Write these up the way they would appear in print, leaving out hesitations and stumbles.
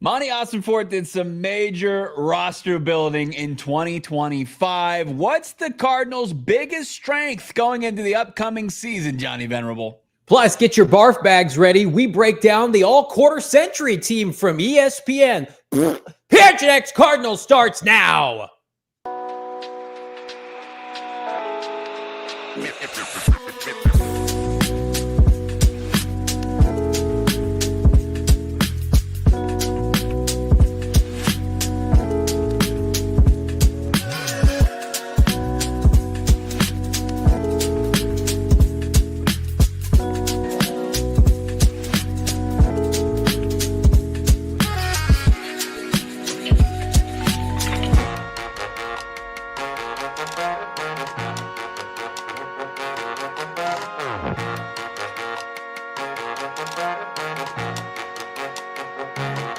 Monty Ossenfort did some major roster building in 2025. What's the Cardinals' biggest strength going into the upcoming season, Johnny Venerable? Plus, get your barf bags ready. We break down the all-quarter century team from ESPN. PHNX Cardinals starts now.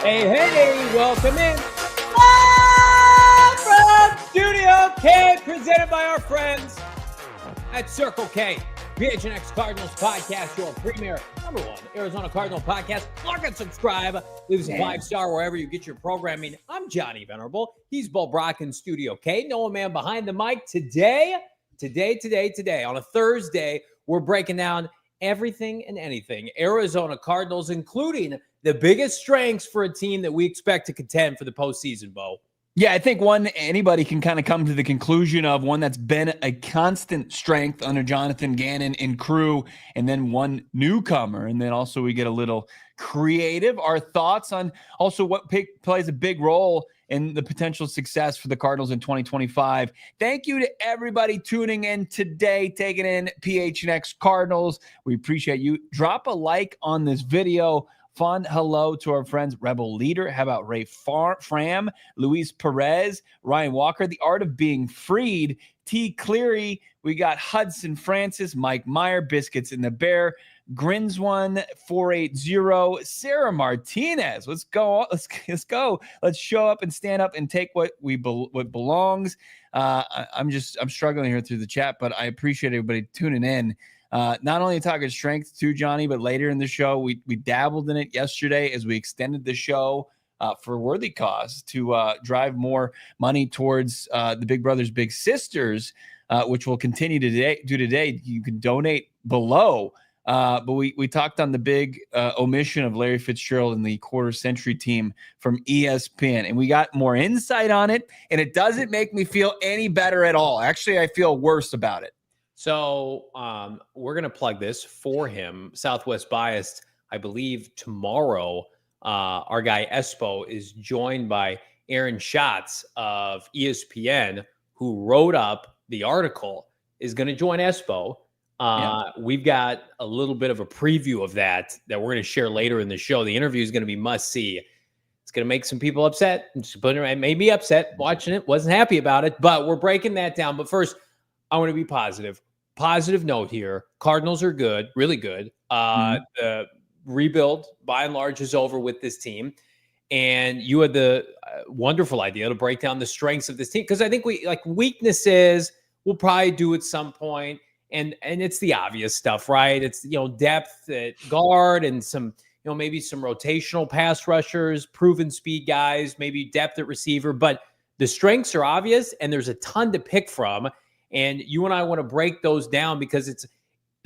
Hey, welcome in. Live from Studio K, presented by our friends at Circle K. PHNX Cardinals podcast, your premier #1 Arizona Cardinal podcast. Like and subscribe. Leave us a 5-star wherever you get your programming. I'm Johnny Venerable. He's Brack in Studio K. Noah Man behind the mic. Today, on a Thursday, we're breaking down everything and anything Arizona Cardinals, including the biggest strengths for a team that we expect to contend for the postseason, Bo. Yeah, I think anybody can kind of come to the conclusion of one that's been a constant strength under Jonathan Gannon and crew, and then one newcomer. And then also we get a little creative. Our thoughts on also what plays a big role in the potential success for the Cardinals in 2025. Thank you to everybody tuning in today, taking in PHNX Cardinals. We appreciate you. Drop a like on this video. Fun hello to our friends Rebel Leader. How about Ray Fram, Luis Perez, Ryan Walker, The Art of Being Freed, T. Cleary. We got Hudson Francis, Mike Meyer, Biscuits in the Bear, Grins1 480, Sarah Martinez. Let's go. Let's go. Let's show up and stand up and take what belongs. I'm struggling here through the chat, but I appreciate everybody tuning in. Not only talking strength too, Johnny, but later in the show, we dabbled in it yesterday as we extended the show for worthy cause to drive more money towards the Big Brothers Big Sisters, which we'll continue to do today. You can donate below. But we talked on the big omission of Larry Fitzgerald and the quarter century team from ESPN, and we got more insight on it, and it doesn't make me feel any better at all. Actually, I feel worse about it. So we're going to plug this for him. Southwest Biased, I believe tomorrow, our guy Espo is joined by Aaron Schatz of ESPN, who wrote up the article, is going to join Espo. We've got a little bit of a preview of that we're going to share later in the show. The interview is going to be must-see. It's going to make some people upset. It made me upset watching it. Wasn't happy about it, but we're breaking that down. But first, I want to be positive. Positive note here. Cardinals are good, really good. The rebuild, by and large, is over with this team. And you had the wonderful idea to break down the strengths of this team. Because I think weaknesses we'll probably do at some point. And it's the obvious stuff, right? It's, depth at guard and some, maybe some rotational pass rushers, proven speed guys, maybe depth at receiver. But the strengths are obvious, and there's a ton to pick from. And you and I want to break those down because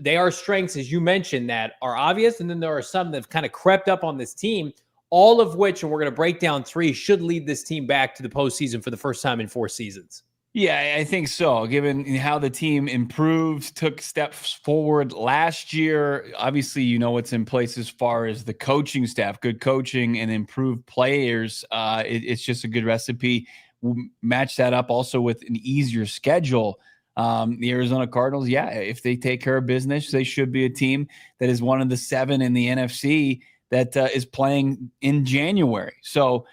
they are strengths, as you mentioned, that are obvious. And then there are some that have kind of crept up on this team, all of which, and we're going to break down 3, should lead this team back to the postseason for the first time in 4 seasons. Yeah, I think so. Given how the team improved, took steps forward last year, obviously, what's in place as far as the coaching staff, good coaching and improved players. It's just a good recipe. We'll match that up also with an easier schedule. The Arizona Cardinals, if they take care of business, they should be a team that is one of the 7 in the NFC that is playing in January. So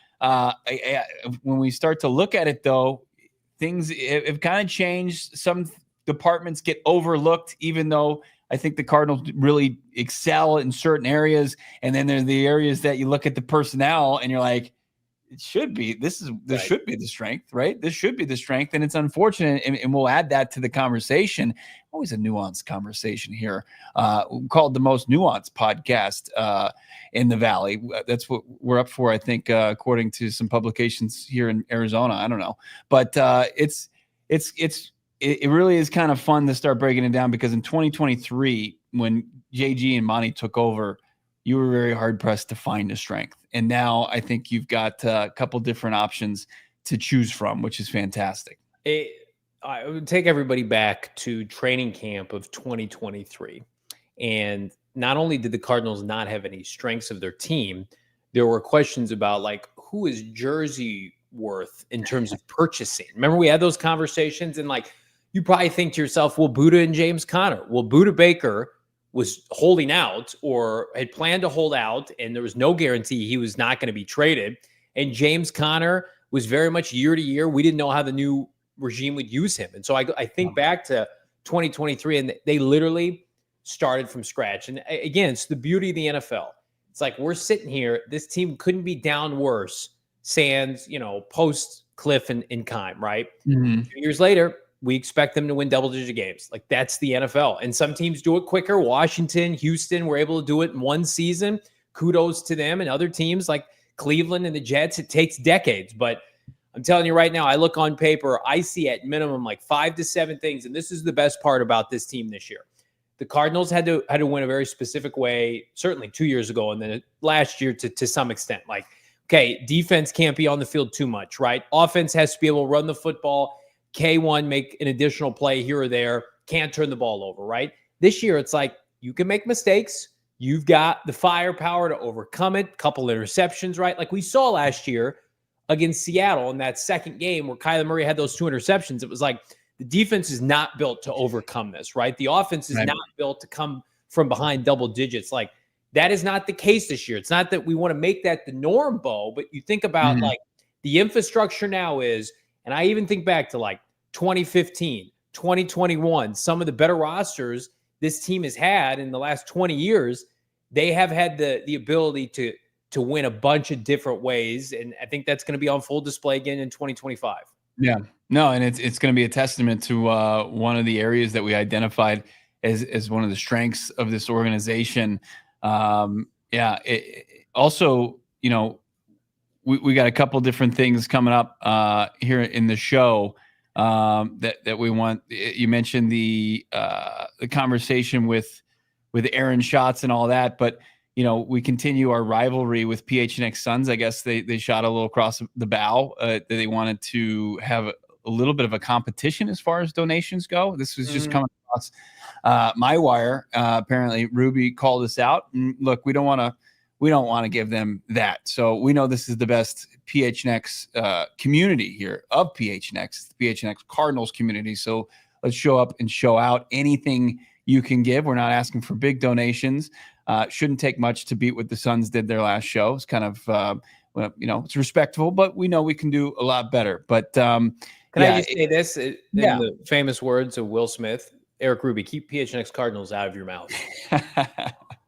when we start to look at it, though, things have kind of changed. Some departments get overlooked, even though I think the Cardinals really excel in certain areas. And then there's the areas that you look at the personnel and you're like, it should be. This Right. should be the strength, right? This should be the strength, and it's unfortunate. And we'll add that to the conversation. Always a nuanced conversation here. Called the most nuanced podcast in the Valley. That's what we're up for, I think, according to some publications here in Arizona. I don't know, but it really is kind of fun to start breaking it down, because in 2023, when JG and Monty took over, you were very hard pressed to find a strength. And now I think you've got a couple different options to choose from, which is fantastic. I would take everybody back to training camp of 2023. And not only did the Cardinals not have any strengths of their team, there were questions about, like, who is jersey worth in terms of purchasing. Remember, we had those conversations, and like, you probably think to yourself, well, Buddha and James Conner. Well, Buddha Baker was holding out, or had planned to hold out, and there was no guarantee he was not going to be traded. And James Conner was very much year to year. We didn't know how the new regime would use him. And so I think back to 2023, and they literally started from scratch. And again, it's the beauty of the NFL. It's like, we're sitting here, this team couldn't be down worse, sans, post Cliff and Kime, right? Mm-hmm. 2 years later, we expect them to win double-digit games. Like, that's the NFL. And some teams do it quicker. Washington, Houston were able to do it in one season. Kudos to them. And other teams like Cleveland and the Jets, it takes decades. But I'm telling you right now, I look on paper, I see at minimum like 5 to 7 things. And this is the best part about this team this year. The Cardinals had to win a very specific way, certainly 2 years ago, and then last year to some extent. Like, okay, defense can't be on the field too much, right? Offense has to be able to run the football. K1, make an additional play here or there, can't turn the ball over, right? This year, it's like, you can make mistakes. You've got the firepower to overcome it. Couple interceptions, right? Like we saw last year against Seattle in that second game where Kyler Murray had those 2 interceptions. It was like, the defense is not built to overcome this, right? The offense is not built to come from behind double digits. Like, that is not the case this year. It's not that we want to make that the norm, Bo, but you think about like the infrastructure now is, and I even think back to like 2015, 2021, some of the better rosters this team has had in the last 20 years, they have had the ability to win a bunch of different ways. And I think that's going to be on full display again in 2025. Yeah, no, and it's going to be a testament to one of the areas that we identified as one of the strengths of this organization. Also, we got a couple different things coming up here in the show that we want. You mentioned the conversation with Aaron Schatz and all that, but we continue our rivalry with PHNX Suns. I guess they shot a little across the bow. They wanted to have a little bit of a competition as far as donations go. This was just coming across my wire. Apparently, Ruby called us out. And look, we don't want to give them that. So we know this is the best PHNX community here of PHNX, the PHNX Cardinals community. So let's show up and show out. Anything you can give. We're not asking for big donations. Shouldn't take much to beat what the Suns did their last show. It's kind of, it's respectable, but we know we can do a lot better. But can I just say this in the famous words of Will Smith, Eric Ruby, keep PHNX Cardinals out of your mouth.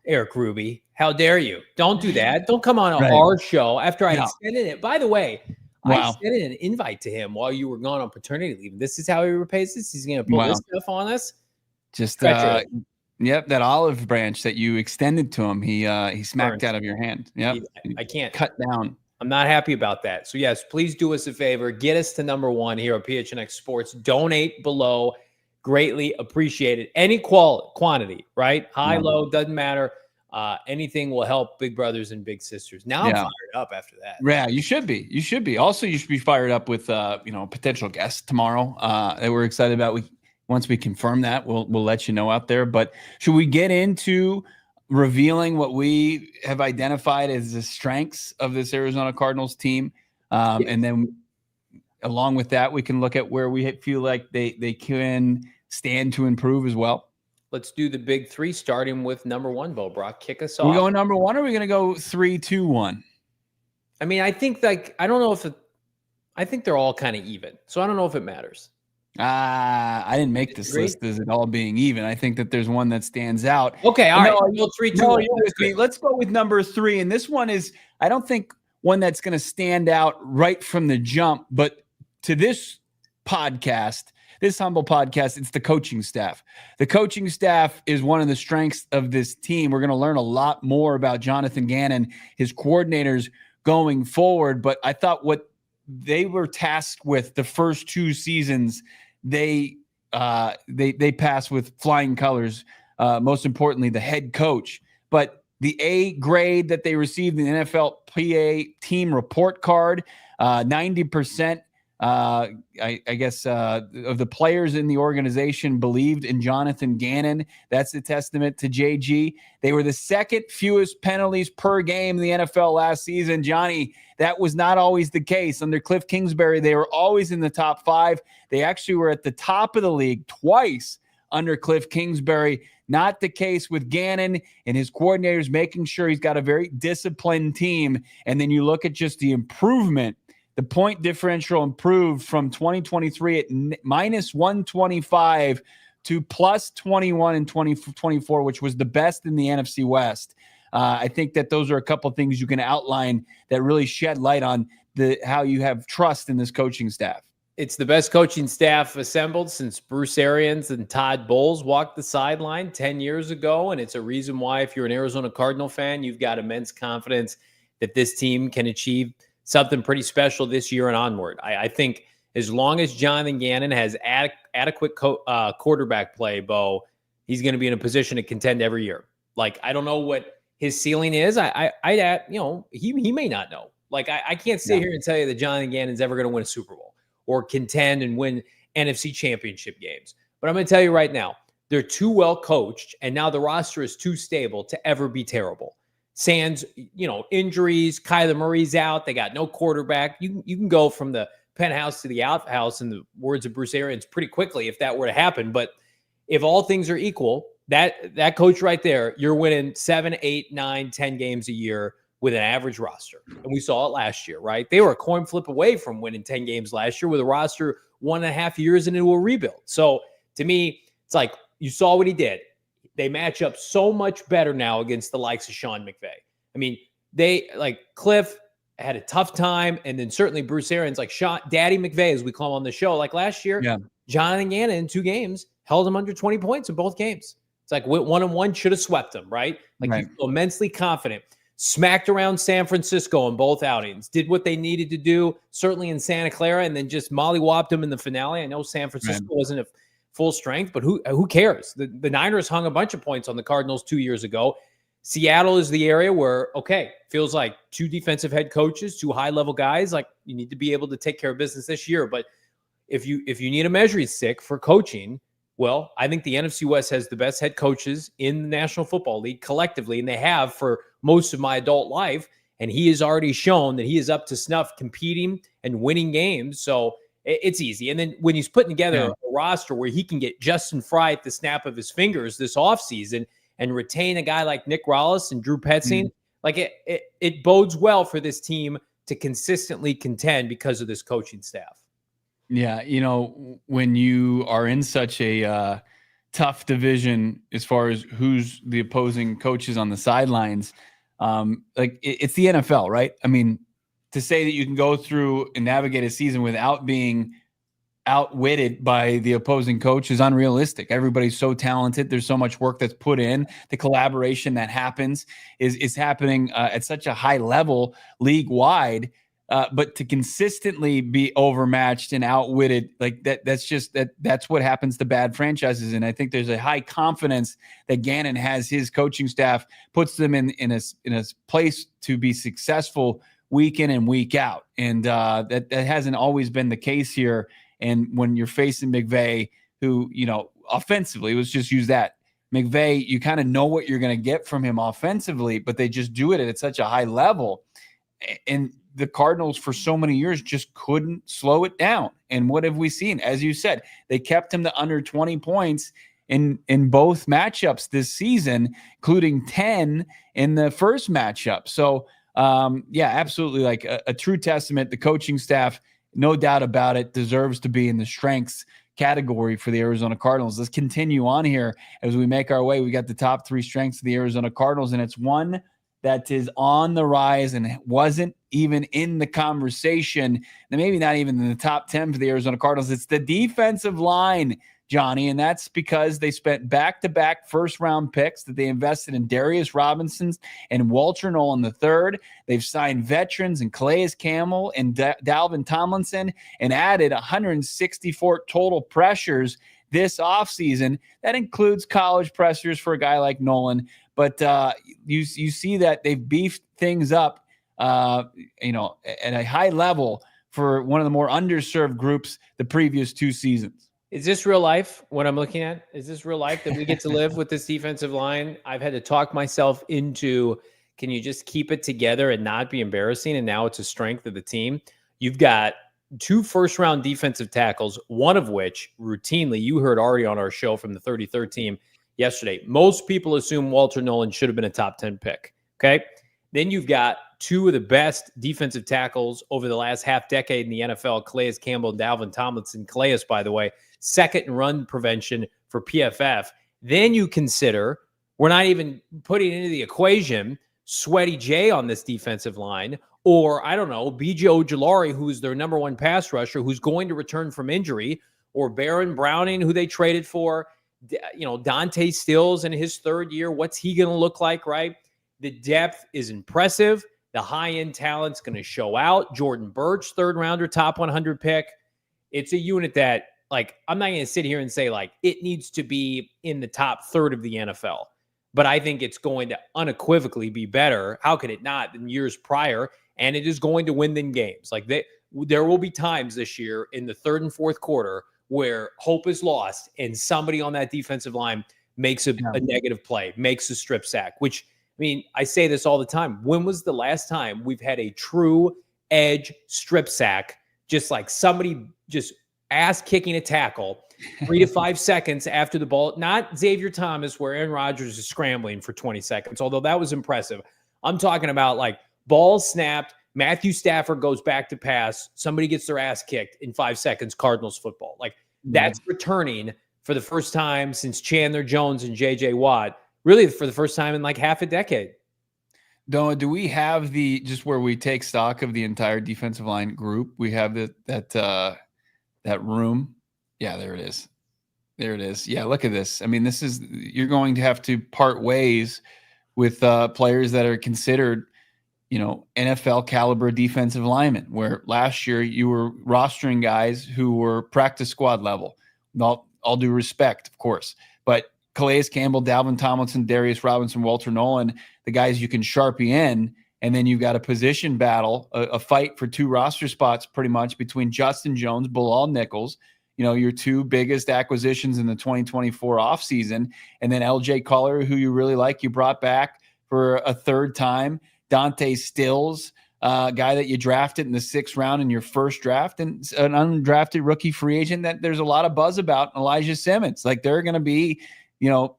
Eric Ruby, how dare you? Don't do that. Don't come on our show after I extended it. By the way, I extended an invite to him while you were gone on paternity leave. This is how he repays this? He's going to pull this stuff on us? Just yep, that olive branch that you extended to him, he smacked out of your hand. Yep. I can't cut down. I'm not happy about that. So yes, please do us a favor. Get us to number 1 here at PHNX Sports. Donate below. Greatly appreciated. Any quantity, right? High, low, doesn't matter. Anything will help big brothers and big sisters. Now I'm fired up after that. Yeah, you should be. You should be. Also, you should be fired up with potential guests tomorrow that we're excited about. Once we confirm that, we'll let you know out there. But should we get into revealing what we have identified as the strengths of this Arizona Cardinals team? And then along with that, we can look at where we feel like they can stand to improve as well. Let's do the big 3, starting with number 1, Bo Brock. Kick us off. We going number 1, or are we going to go 3, 2, 1? I mean, I think I think they're all kind of even. So I don't know if it matters. I didn't make this list as it all being even. I think that there's one that stands out. Okay, all right. 3, 2, 1. Let's go with number 3. And this one is, I don't think one that's going to stand out right from the jump. But to this podcast, this humble podcast, it's the coaching staff. The coaching staff is one of the strengths of this team. We're going to learn a lot more about Jonathan Gannon, his coordinators going forward. But I thought what they were tasked with the first 2 seasons, they passed with flying colors. Most importantly, the head coach. But the A grade that they received in the NFLPA team report card, 90%. I guess of the players in the organization believed in Jonathan Gannon. That's a testament to JG. They were the second fewest penalties per game in the NFL last season. Johnny, that was not always the case. Under Cliff Kingsbury, they were always in the top 5. They actually were at the top of the league twice under Cliff Kingsbury. Not the case with Gannon and his coordinators, making sure he's got a very disciplined team. And then you look at just the improvement. The point differential improved from 2023 at minus 125 to plus 21 in 2024, which was the best in the NFC West. I think that those are a couple of things you can outline that really shed light on how you have trust in this coaching staff. It's the best coaching staff assembled since Bruce Arians and Todd Bowles walked the sideline 10 years ago. And it's a reason why, if you're an Arizona Cardinal fan, you've got immense confidence that this team can achieve something pretty special this year and onward. I think as long as Jonathan Gannon has adequate quarterback play, Bo, he's going to be in a position to contend every year. Like, I don't know what his ceiling is. He may not know. Like, I can't sit here and tell you that Jonathan Gannon's ever going to win a Super Bowl or contend and win NFC championship games. But I'm going to tell you right now, they're too well coached, and now the roster is too stable to ever be terrible. Sans, injuries, Kyler Murray's out. They got no quarterback. You can go from the penthouse to the outhouse, in the words of Bruce Arians, pretty quickly if that were to happen. But if all things are equal, that coach right there, you're winning 7, 8, 9, 10 games a year with an average roster. And we saw it last year, right? They were a coin flip away from winning 10 games last year with a roster 1.5 years into a rebuild. So to me, it's like, you saw what he did. They match up so much better now against the likes of Sean McVay. I mean, Cliff had a tough time, and then certainly Bruce Arians, like Daddy McVay, as we call him on the show, like last year, Jonathan Gannon in 2 games held him under 20 points in both games. It's like 1-on-1 should have swept him, right? He's immensely confident. Smacked around San Francisco in both outings, did what they needed to do, certainly in Santa Clara, and then just mollywopped them in the finale. I know San Francisco wasn't a full strength, but who cares? The Niners hung a bunch of points on the Cardinals 2 years ago. Seattle is the area where, feels like 2 defensive head coaches, 2 high-level guys. Like, you need to be able to take care of business this year. But if you need a measuring stick for coaching, well, I think the NFC West has the best head coaches in the National Football League collectively, and they have for most of my adult life. And he has already shown that he is up to snuff competing and winning games. So it's easy. And then when he's putting together a roster where he can get Justin Fry at the snap of his fingers this offseason and retain a guy like Nick Rallis and Drew Petzing, it bodes well for this team to consistently contend because of this coaching staff. Yeah, when you are in such a tough division as far as who's the opposing coaches on the sidelines, it's the NFL, right? I mean, to say that you can go through and navigate a season without being outwitted by the opposing coach is unrealistic. Everybody's so talented. There's so much work that's put in. The collaboration that happens is happening at such a high level league-wide. But to consistently be overmatched and outwitted, that's what happens to bad franchises. And I think there's a high confidence that Gannon has his coaching staff, puts them in a place to be successful week in and week out. And that hasn't always been the case here. And when you're facing McVay, who, offensively, let's just use that. McVay, you kind of know what you're going to get from him offensively, but they just do it at such a high level. And the Cardinals for so many years just couldn't slow it down. And what have we seen? As you said, they kept him to under 20 points in both matchups this season, including 10 in the first matchup. So, absolutely, like a true testament. The coaching staff, no doubt about it, deserves to be in the strengths category for the Arizona Cardinals. Let's continue on here as we make our way. We got the top 3 strengths of the Arizona Cardinals, and it's 1, that is on the rise and wasn't even in the conversation, and maybe not even in the top 10 for the Arizona Cardinals. It's the defensive line, Johnny, and that's because they spent back-to-back first-round picks that they invested in Darius Robinson and Walter Nolan III. They've signed veterans in Calais Campbell and Dalvin Tomlinson and added 164 total pressures this offseason. That includes college pressures for a guy like Nolan. But you see that they've beefed things up, at a high level for one of the more underserved groups the previous 2 seasons. Is this real life, what I'm looking at? Is this real life that we get to live with this defensive line? I've had to talk myself into, can you just keep it together and not be embarrassing? And now it's a strength of the team. You've got 2 first-round defensive tackles, one of which routinely, you heard already on our show from the 33rd team yesterday, most people assume Walter Nolan should have been a top 10 pick. Okay. Then you've got 2 of the best defensive tackles over the last half decade in the NFL, Calais Campbell and Dalvin Tomlinson. Calais, by the way, second in run prevention for PFF. Then you consider, we're not even putting into the equation Sweaty J on this defensive line, or I don't know, B.J. Ojulari, who's their number 1 pass rusher, who's going to return from injury, or Baron Browning, who they traded for. Dante Stills in his 3rd year. What's he going to look like, right? The depth is impressive. The high-end talent's going to show out. Jordan Birch, 3rd rounder, top 100 pick. It's a unit that, I'm not going to sit here and say, it needs to be in the top third of the NFL. But I think it's going to unequivocally be better. How could it not than years prior? And it is going to win them games. There will be times this year in the 3rd and 4th quarter where hope is lost and somebody on that defensive line makes a negative play, makes a strip sack, which, I say this all the time. When was the last time we've had a true edge strip sack, just like somebody just ass kicking a tackle 3 to 5 seconds after the ball? Not Xavier Thomas, where Aaron Rodgers is scrambling for 20 seconds, although that was impressive. I'm talking about ball snapped, Matthew Stafford goes back to pass, somebody gets their ass kicked in 5 seconds, Cardinals football. That's returning for the first time since Chandler Jones and J.J. Watt, really for the first time in half a decade. Do we have just where we take stock of the entire defensive line group? We have that room. Yeah, there it is. There it is. Yeah, look at this. You're going to have to part ways with players that are considered, NFL caliber defensive linemen, where last year you were rostering guys who were practice squad level. All due respect, of course. But Calais Campbell, Dalvin Tomlinson, Darius Robinson, Walter Nolan, the guys you can sharpie in, and then you've got a position battle, a fight for 2 roster spots pretty much between Justin Jones, Bilal Nichols, your 2 biggest acquisitions in the 2024 offseason, and then L.J. Collier, who you really like, you brought back for a 3rd time. Dante Stills, guy that you drafted in the 6th round in your first draft, and an undrafted rookie free agent that there's a lot of buzz about, Elijah Simmons. There are going to be, 2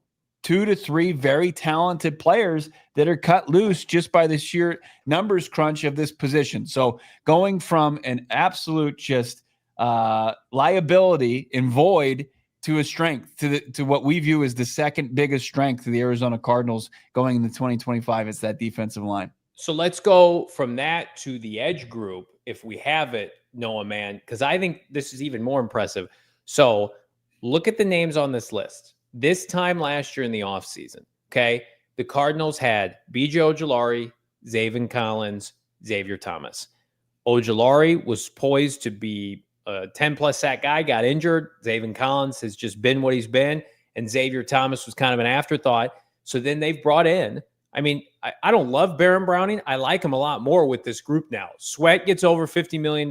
to 3 very talented players that are cut loose just by the sheer numbers crunch of this position. So going from an absolute just liability and void to a strength, to what we view as the second biggest strength of the Arizona Cardinals going into 2025, it's that defensive line. So let's go from that to the edge group, if we have it, Noah, man, because I think this is even more impressive. So look at the names on this list. This time last year in the offseason, okay, the Cardinals had B.J. Ojulari, Zaven Collins, Xavier Thomas. Ojulari was poised to be a 10-plus sack guy, got injured. Zaven Collins has just been what he's been, and Xavier Thomas was kind of an afterthought. So then they've brought in, I don't love Baron Browning. I like him a lot more with this group now. Sweat gets over $50 million.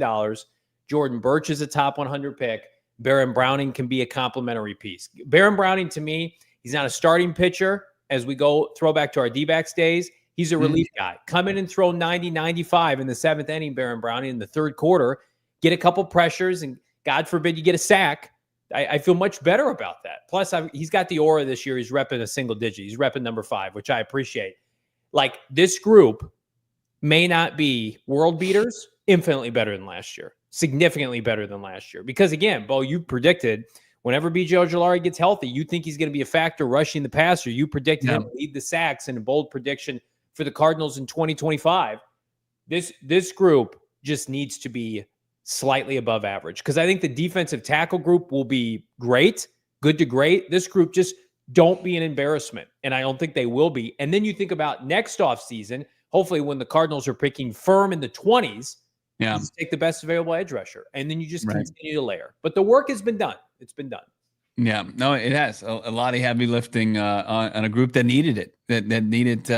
Jordan Birch is a top 100 pick. Baron Browning can be a complimentary piece. Baron Browning, to me, he's not a starting pitcher. As we go throw back to our D-backs days, he's a relief guy. Come in and throw 90, 95 in the 7th inning, Baron Browning, in the 3rd quarter. Get a couple pressures, and God forbid you get a sack. I feel much better about that. Plus, he's got the aura this year. He's repping a single digit. He's repping number 5, which I appreciate. This group may not be world beaters, infinitely better than last year, significantly better than last year. Because again, Bo, you predicted whenever B.J. Ojulari gets healthy, you think he's going to be a factor rushing the passer. You predicted him to lead the sacks in a bold prediction for the Cardinals in 2025. This group just needs to be slightly above average, because I think the defensive tackle group will be great, good to great. This group just don't be an embarrassment, and I don't think they will be. And then you think about next offseason, hopefully when the Cardinals are picking firm in the 20s, you just take the best available edge rusher, and then you just continue to layer. But the work has been done. It's been done. Yeah, no, it has a lot of heavy lifting on a group that needed it, that needed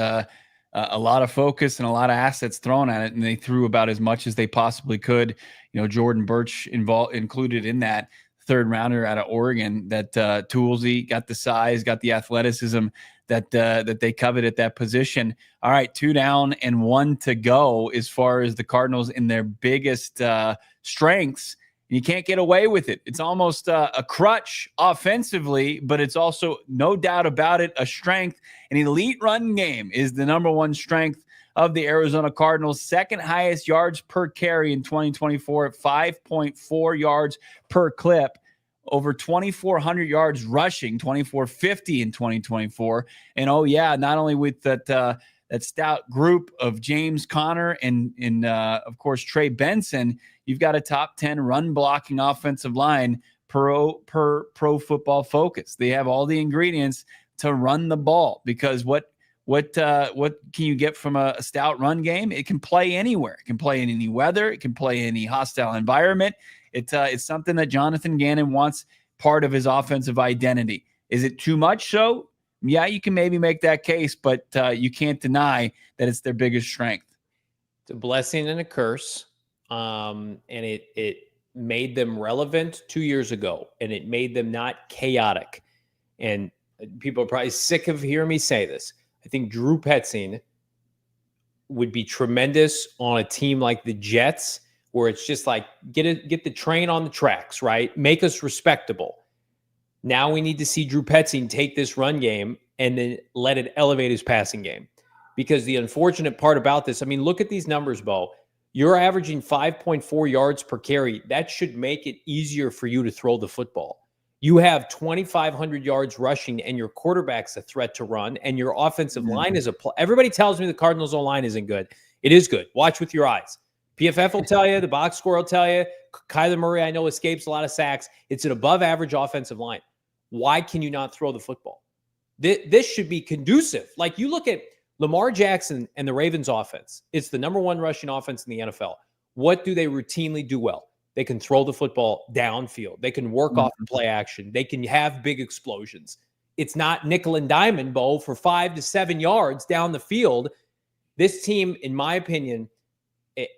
a lot of focus and a lot of assets thrown at it, and they threw about as much as they possibly could. You know, Jordan Birch included in that third rounder out of Oregon. That Toolsy got the size, got the athleticism that they covet at that position. All right, 2 down and 1 to go as far as the Cardinals in their biggest strengths. You can't get away with it. It's almost a crutch offensively, but it's also, no doubt about it, a strength. An elite run game is the number one strength of the Arizona Cardinals. Second highest yards per carry in 2024 at 5.4 yards per clip. Over 2,400 yards rushing, 2,450 in 2024. And not only with that stout group of James Conner and of course Trey Benson, you've got a top 10 run blocking offensive line per Pro Football Focus. They have all the ingredients to run the ball, because what can you get from a stout run game? It can play anywhere. It can play in any weather. It can play in any hostile environment. It's something that Jonathan Gannon wants part of his offensive identity. Is it too much so? Yeah, you can maybe make that case, but you can't deny that it's their biggest strength. It's a blessing and a curse. And it made them relevant 2 years ago, and it made them not chaotic. And people are probably sick of hearing me say this. I think Drew Petzing would be tremendous on a team like the Jets, where it's just like, get the train on the tracks, right? Make us respectable. Now we need to see Drew Petzing take this run game and then let it elevate his passing game. Because the unfortunate part about this, I mean, look at these numbers, Bo. You're averaging 5.4 yards per carry. That should make it easier for you to throw the football. You have 2,500 yards rushing, and your quarterback's a threat to run, and your offensive line is everybody tells me the Cardinals' O-line isn't good. It is good. Watch with your eyes. PFF will tell you. The box score will tell you. Kyler Murray, I know, escapes a lot of sacks. It's an above-average offensive line. Why can you not throw the football? This should be conducive. Like, you look at Lamar Jackson and the Ravens offense. It's the number one rushing offense in the NFL. What do they routinely do well? They can throw the football downfield. They can work off the play action. They can have big explosions. It's not nickel and diamond, Bo, for 5 to 7 yards down the field. This team, in my opinion,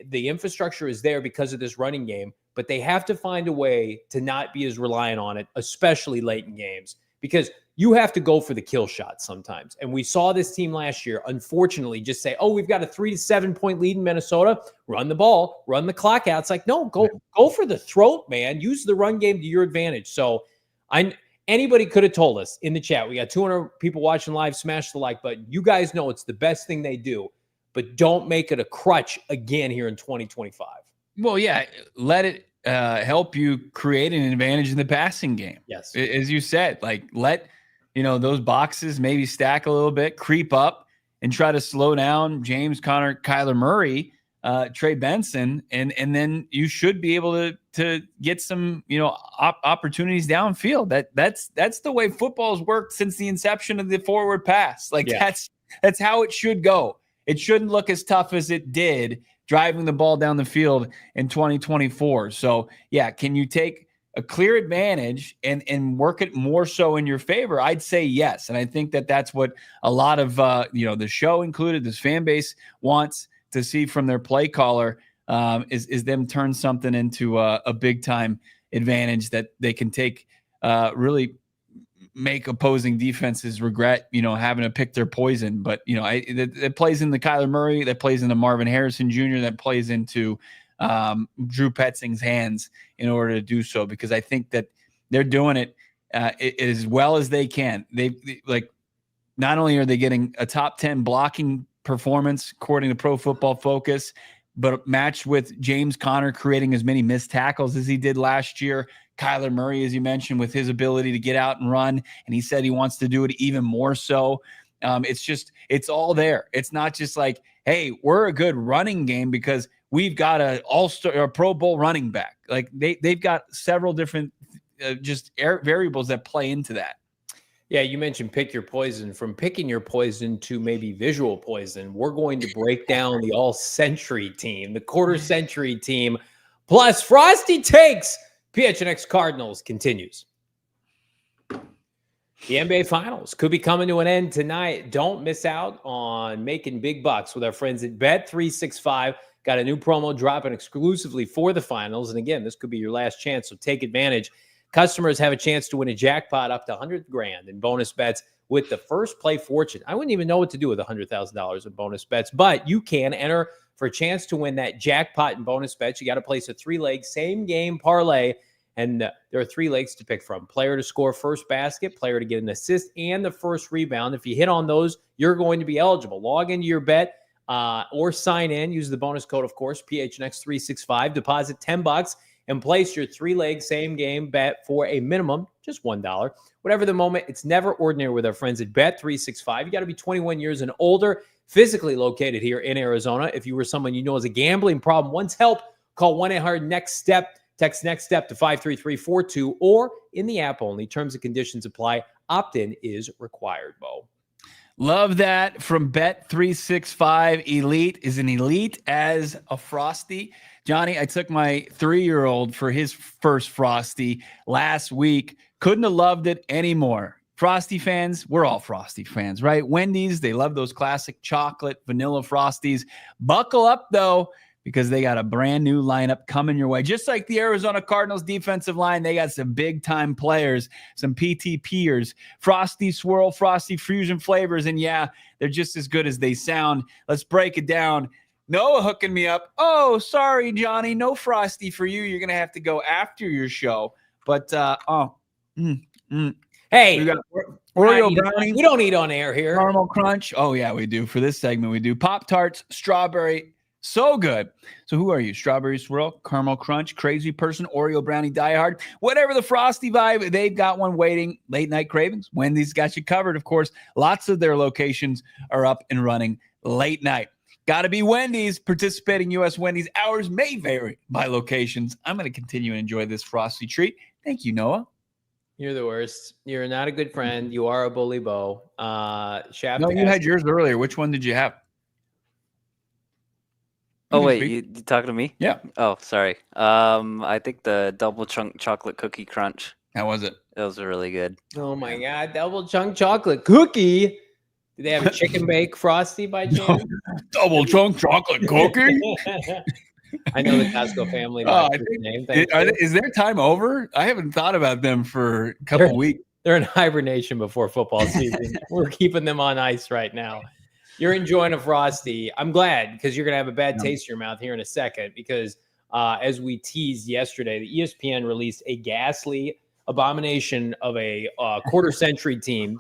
the infrastructure is there because of this running game, but they have to find a way to not be as reliant on it, especially late in games, because you have to go for the kill shot sometimes. And we saw this team last year, unfortunately, just say, oh, we've got a 3 to 7 point lead in Minnesota. Run the ball, run the clock out. It's like, no, go for the throat, man. Use the run game to your advantage. So anybody could have told us in the chat. We got 200 people watching live. Smash the like button. You guys know it's the best thing they do, but don't make it a crutch again here in 2025. Well, yeah, let it help you create an advantage in the passing game. Yes. As you said, like, let those boxes maybe stack a little bit, creep up, and try to slow down James Conner, Kyler Murray, Trey Benson, and then you should be able to get some opportunities downfield. That's the way football's worked since the inception of the forward pass. Like, that's how it should go. It shouldn't look as tough as it did driving the ball down the field in 2024. So yeah, can you take a clear advantage and work it more so in your favor? I'd say yes. And I think that's what a lot of, the show included, this fan base wants to see from their play caller, is them turn something into a big time advantage that they can take, really make opposing defenses regret, having to pick their poison. But, it plays in the Kyler Murray, that plays into Marvin Harrison Jr., that plays into Drew Petzing's hands in order to do so, because I think that they're doing it as well as they can. They like, not only are they getting a top 10 blocking performance according to Pro Football Focus, but matched with James Conner creating as many missed tackles as he did last year. Kyler Murray, as you mentioned, with his ability to get out and run, and he said he wants to do it even more so. It's all there. It's not just like, hey, we're a good running game because we've got a all-star or Pro Bowl running back. Like they've got several different variables that play into that. Yeah, you mentioned pick your poison. From picking your poison to maybe visual poison, we're going to break down the all-century team, the quarter-century team, plus Frosty Takes. PHNX Cardinals continues. The NBA Finals could be coming to an end tonight. Don't miss out on making big bucks with our friends at Bet365. Got a new promo dropping exclusively for the finals. And again, this could be your last chance, so take advantage. Customers have a chance to win a jackpot up to $100,000 in bonus bets with the first play fortune. I wouldn't even know what to do with $100,000 in bonus bets, but you can enter for a chance to win that jackpot in bonus bets. You got to place a 3-leg same game parlay, and there are 3 legs to pick from: player to score first basket, player to get an assist, and the first rebound. If you hit on those, you're going to be eligible. Log into your bet or sign in. Use the bonus code, of course, PHNX365. Deposit $10 and place your 3-leg same game bet for a minimum, just $1. Whatever the moment, it's never ordinary with our friends at Bet365. You got to be 21 years and older, physically located here in Arizona. If you were someone you know has a gambling problem, wants help, call 1-800-NEXT-STEP. Text Next Step to 53342 or in the app only. Terms and conditions apply. Opt-in is required, Bo. Love that from Bet365. Elite is an elite as a Frosty. Johnny, I took my 3-year-old for his first Frosty last week. Couldn't have loved it anymore. Frosty fans, we're all Frosty fans, right? Wendy's, they love those classic chocolate vanilla Frosties. Buckle up, though, because they got a brand new lineup coming your way. Just like the Arizona Cardinals defensive line, they got some big-time players, some PTPers, Frosty Swirl, Frosty Fusion flavors, and yeah, they're just as good as they sound. Let's break it down. Noah hooking me up. Oh, sorry, Johnny, no Frosty for you. You're going to have to go after your show. But, Hey, we got Oreo brownie. We don't eat on air here. Caramel crunch. Oh, yeah, we do. For this segment, we do. Pop-Tarts, strawberry. So good. So who are you? Strawberry swirl, caramel crunch, crazy person, Oreo brownie, diehard, whatever the Frosty vibe, they've got one waiting. Late night cravings, Wendy's got you covered. Of course, lots of their locations are up and running late night. Got to be Wendy's. Participating U.S. Wendy's hours may vary by locations. I'm going to continue and enjoy this Frosty treat. Thank you, Noah. You're the worst. You're not a good friend. You are a bully, Bo. Shaft. No, you had yours earlier. Which one did you have? Oh, wait, you talking to me? Yeah. Oh, sorry. I think the double chunk chocolate cookie crunch. How was it? It was really good. Oh, my God. Double chunk chocolate cookie. Did they have a chicken bake Frosty by chance? Double chunk chocolate cookie? I know the Costco family. Is their time over? I haven't thought about them for a couple weeks. They're in hibernation before football season. We're keeping them on ice right now. You're enjoying a Frosty. I'm glad, because you're going to have a bad taste in your mouth here in a second, because as we teased yesterday, the ESPN released a ghastly abomination of a quarter-century team,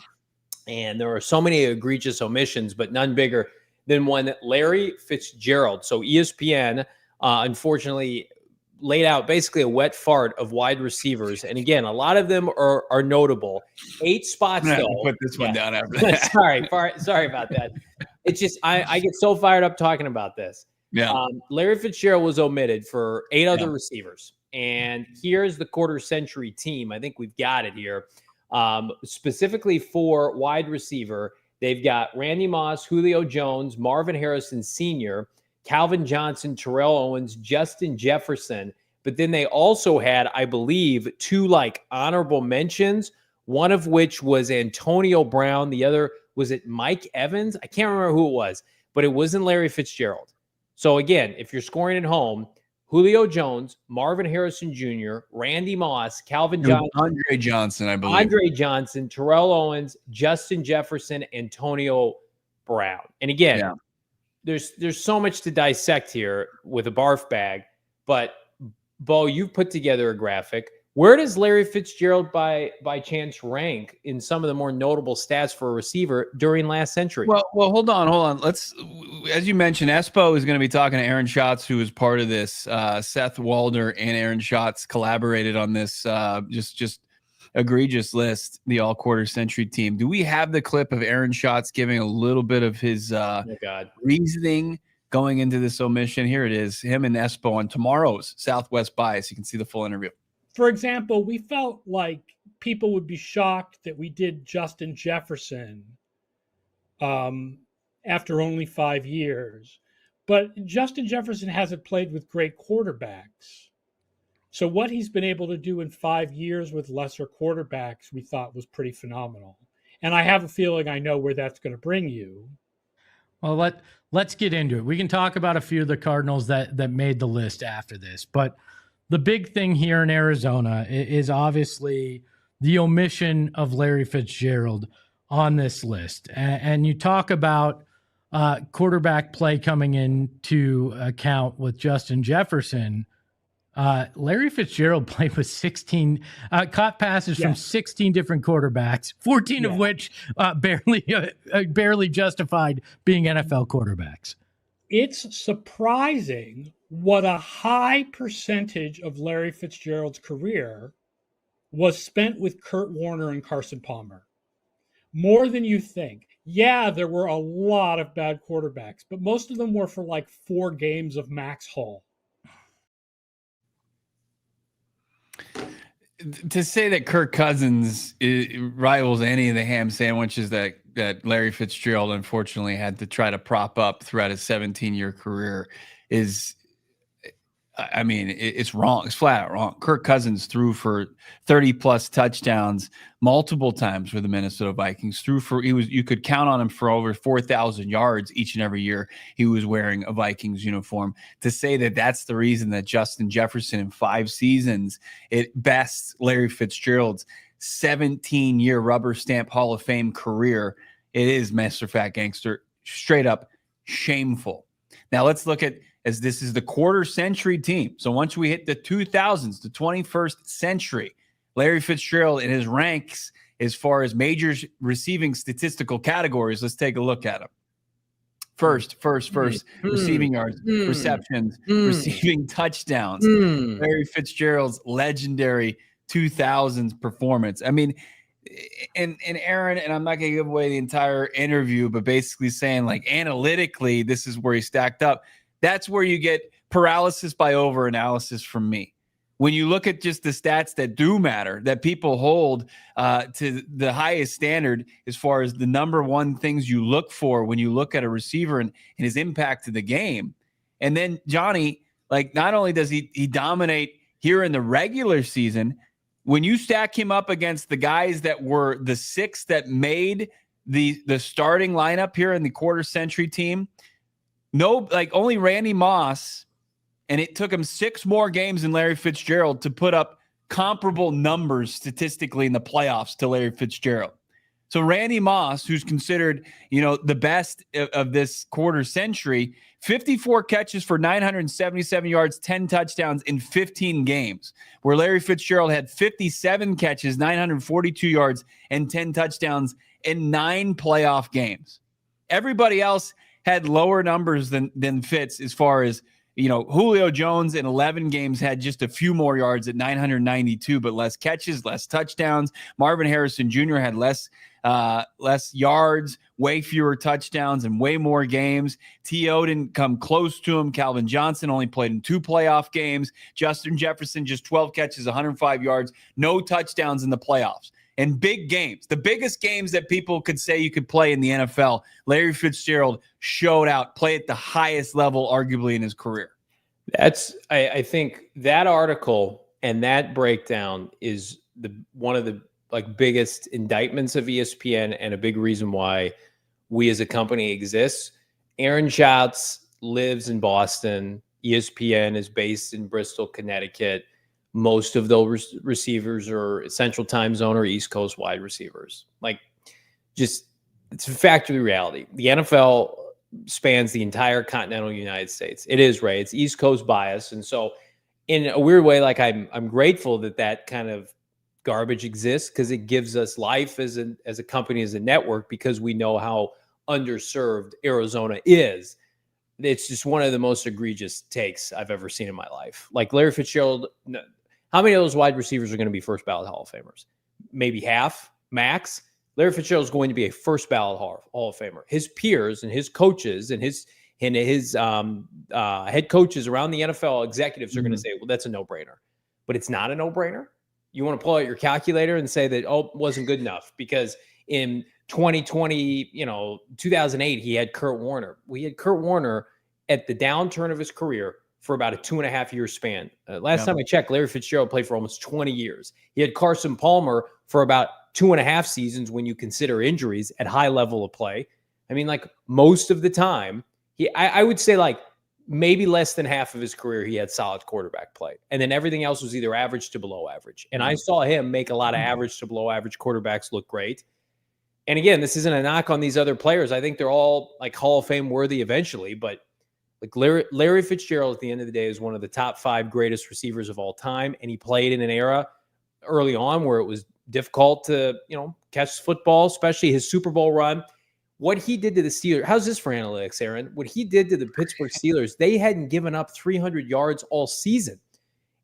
and there are so many egregious omissions, but none bigger than one Larry Fitzgerald. So ESPN, unfortunately, laid out basically a wet fart of wide receivers. And again, a lot of them are notable. 8 spots, though. Put this one down after that. Sorry about that. It's just, I get so fired up talking about this. Yeah. Larry Fitzgerald was omitted for 8 other receivers. And here's the quarter-century team. I think we've got it here. Specifically for wide receiver, they've got Randy Moss, Julio Jones, Marvin Harrison Sr., Calvin Johnson, Terrell Owens, Justin Jefferson. But then they also had, I believe, 2 honorable mentions, one of which was Antonio Brown. The other, was it Mike Evans? I can't remember who it was, but it wasn't Larry Fitzgerald. So again, if you're scoring at home, Julio Jones, Marvin Harrison Jr., Randy Moss, Calvin Johnson. Andre Johnson, I believe. Andre Johnson, Terrell Owens, Justin Jefferson, Antonio Brown. And again, there's so much to dissect here with a barf bag, but Bo, you've put together a graphic. Where does Larry Fitzgerald by chance rank in some of the more notable stats for a receiver during last century? Well, hold on. Let's, as you mentioned, Espo is going to be talking to Aaron Schatz, who is part of this. Seth Walder and Aaron Schatz collaborated on this just egregious list, the all quarter century team. Do we have the clip of Aaron Schatz giving a little bit of his reasoning going into this omission? Here it is, him and Espo on tomorrow's Southwest Bias. You can see the full interview. For example, we felt like people would be shocked that we did Justin Jefferson after only 5 years. But Justin Jefferson hasn't played with great quarterbacks. So what he's been able to do in 5 years with lesser quarterbacks, we thought was pretty phenomenal. And I have a feeling I know where that's going to bring you. Well, let's get into it. We can talk about a few of the Cardinals that made the list after this. But the big thing here in Arizona is obviously the omission of Larry Fitzgerald on this list. And you talk about quarterback play coming into account with Justin Jefferson. Larry Fitzgerald played with 16 caught passes from 16 different quarterbacks, 14 of which barely justified being NFL quarterbacks. It's surprising what a high percentage of Larry Fitzgerald's career was spent with Kurt Warner and Carson Palmer. More than you think. Yeah, there were a lot of bad quarterbacks, but most of them were for like 4 games of Max Hall. To say that Kirk Cousins rivals any of the ham sandwiches that Larry Fitzgerald unfortunately had to try to prop up throughout his 17-year career is, I mean, it's wrong. It's flat out wrong. Kirk Cousins threw for 30-plus touchdowns multiple times for the Minnesota Vikings. You could count on him for over 4,000 yards each and every year he was wearing a Vikings uniform. To say that that's the reason that Justin Jefferson in 5 seasons, it bests Larry Fitzgerald's 17-year rubber stamp Hall of Fame career, it is Master Fat Gangster, straight up shameful. Now let's look at, as this is the quarter century team. So once we hit the 2000s, the 21st century, Larry Fitzgerald in his ranks as far as major receiving statistical categories, let's take a look at them. First, receiving yards, receptions, receiving touchdowns. Larry Fitzgerald's legendary 2000s performance. I mean, and Aaron, and I'm not going to give away the entire interview, but basically saying like analytically, this is where he stacked up. That's where you get paralysis by over-analysis from me. When you look at just the stats that do matter, that people hold to the highest standard as far as the number one things you look for when you look at a receiver and his impact to the game. And then Johnny, like not only does he dominate here in the regular season, when you stack him up against the guys that were the 6 that made the starting lineup here in the quarter century team, only Randy Moss, and it took him 6 more games than Larry Fitzgerald to put up comparable numbers statistically in the playoffs to Larry Fitzgerald. So Randy Moss, who's considered, the best of this quarter century, 54 catches for 977 yards, 10 touchdowns in 15 games, where Larry Fitzgerald had 57 catches, 942 yards, and 10 touchdowns in 9 playoff games. Everybody else had lower numbers than Fitz as far as, Julio Jones in 11 games had just a few more yards at 992, but less catches, less touchdowns. Marvin Harrison Jr. had less yards, way fewer touchdowns, and way more games. T.O. didn't come close to him. Calvin Johnson only played in 2 playoff games. Justin Jefferson, just 12 catches, 105 yards, no touchdowns in the playoffs. And big games, the biggest games that people could say you could play in the NFL, Larry Fitzgerald showed out, play at the highest level, arguably, in his career. I think that article and that breakdown is one of the biggest indictments of ESPN and a big reason why we as a company exists. Aaron Schatz lives in Boston. ESPN is based in Bristol, Connecticut. Most of those receivers are Central Time Zone or East Coast wide receivers. It's a fact of the reality. The NFL spans the entire continental United States. It is, Ray. It's East Coast bias. And so in a weird way, I'm grateful that kind of garbage exists because it gives us life as a company, as a network, because we know how underserved Arizona is. It's just one of the most egregious takes I've ever seen in my life. Larry Fitzgerald, how many of those wide receivers are going to be first ballot Hall of Famers? maybe half max, Larry Fitzgerald is going to be a first ballot Hall of Famer. His peers and his coaches and his head coaches around the NFL executives are going to say, well, that's a no-brainer. But it's not a no-brainer. You want to pull out your calculator and say that, oh, it wasn't good enough because in 2020, 2008, he had Kurt Warner. We had Kurt Warner at the downturn of his career for about a 2.5-year span. Last time I checked, Larry Fitzgerald played for almost 20 years. He had Carson Palmer for about 2.5 seasons when you consider injuries at high level of play. I mean, like most of the time, I would say like maybe less than half of his career, he had solid quarterback play. And then everything else was either average to below average. And I saw him make a lot of average to below average quarterbacks look great. And again, this isn't a knock on these other players. I think they're all like Hall of Fame worthy eventually, but like Larry Fitzgerald at the end of the day is one of the top 5 greatest receivers of all time. And he played in an era early on where it was difficult to, catch football, especially his Super Bowl run. What he did to the Steelers, how's this for analytics, Aaron? What he did to the Pittsburgh Steelers, they hadn't given up 300 yards all season.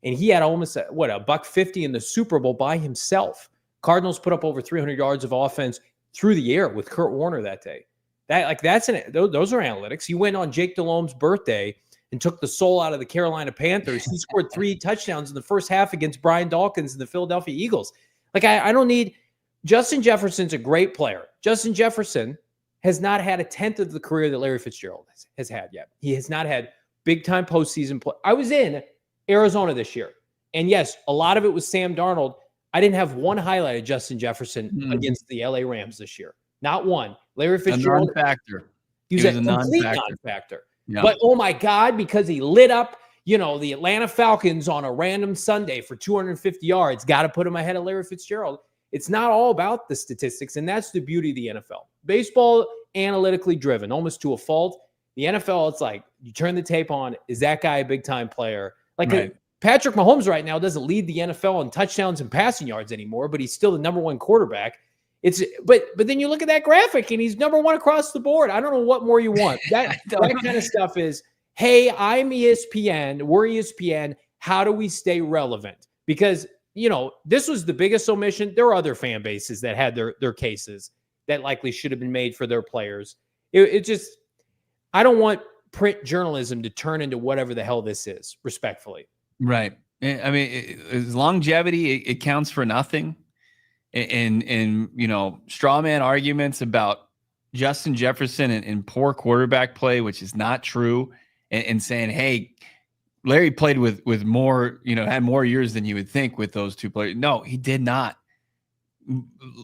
And he had almost, $150 in the Super Bowl by himself. Cardinals put up over 300 yards of offense through the air with Kurt Warner that day. Those are analytics. He went on Jake Delhomme's birthday and took the soul out of the Carolina Panthers. He scored 3 touchdowns in the first half against Brian Dawkins and the Philadelphia Eagles. Like, I don't need – Justin Jefferson's a great player. Justin Jefferson has not had a tenth of the career that Larry Fitzgerald has had yet. He has not had big-time postseason play. I was in Arizona this year, and yes, a lot of it was Sam Darnold. I didn't have one highlight of Justin Jefferson against the LA Rams this year. Not one. Larry Fitzgerald. A non-factor. He was a complete non-factor. Yeah. But, oh, my God, because he lit up, the Atlanta Falcons on a random Sunday for 250 yards, got to put him ahead of Larry Fitzgerald. It's not all about the statistics, and that's the beauty of the NFL. Baseball, analytically driven, almost to a fault. The NFL, it's like you turn the tape on. Is that guy a big-time player? Like Patrick Mahomes right now doesn't lead the NFL in touchdowns and passing yards anymore, but he's still the number 1 quarterback. But then you look at that graphic, and he's number 1 across the board. I don't know what more you want. That kind of stuff is, hey, I'm ESPN. We're ESPN. How do we stay relevant? Because this was the biggest omission. There are other fan bases that had their cases that likely should have been made for their players. It just, I don't want print journalism to turn into whatever the hell this is, respectfully. Right. I mean, longevity, it counts for nothing. And straw man arguments about Justin Jefferson and poor quarterback play, which is not true, and saying, hey, Larry played with more, had more years than you would think with those 2 players. No, he did not.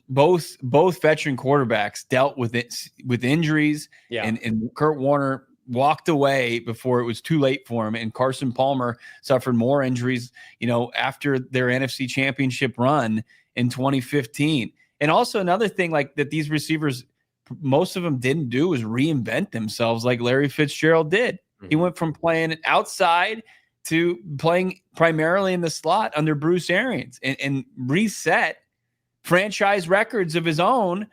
Both veteran quarterbacks dealt with injuries, and Kurt Warner walked away before it was too late for him, and Carson Palmer suffered more injuries, after their NFC Championship run in 2015. And also another thing like that these receivers, most of them didn't do was reinvent themselves like Larry Fitzgerald did. He went from playing outside to playing primarily in the slot under Bruce Arians and reset franchise records of his own,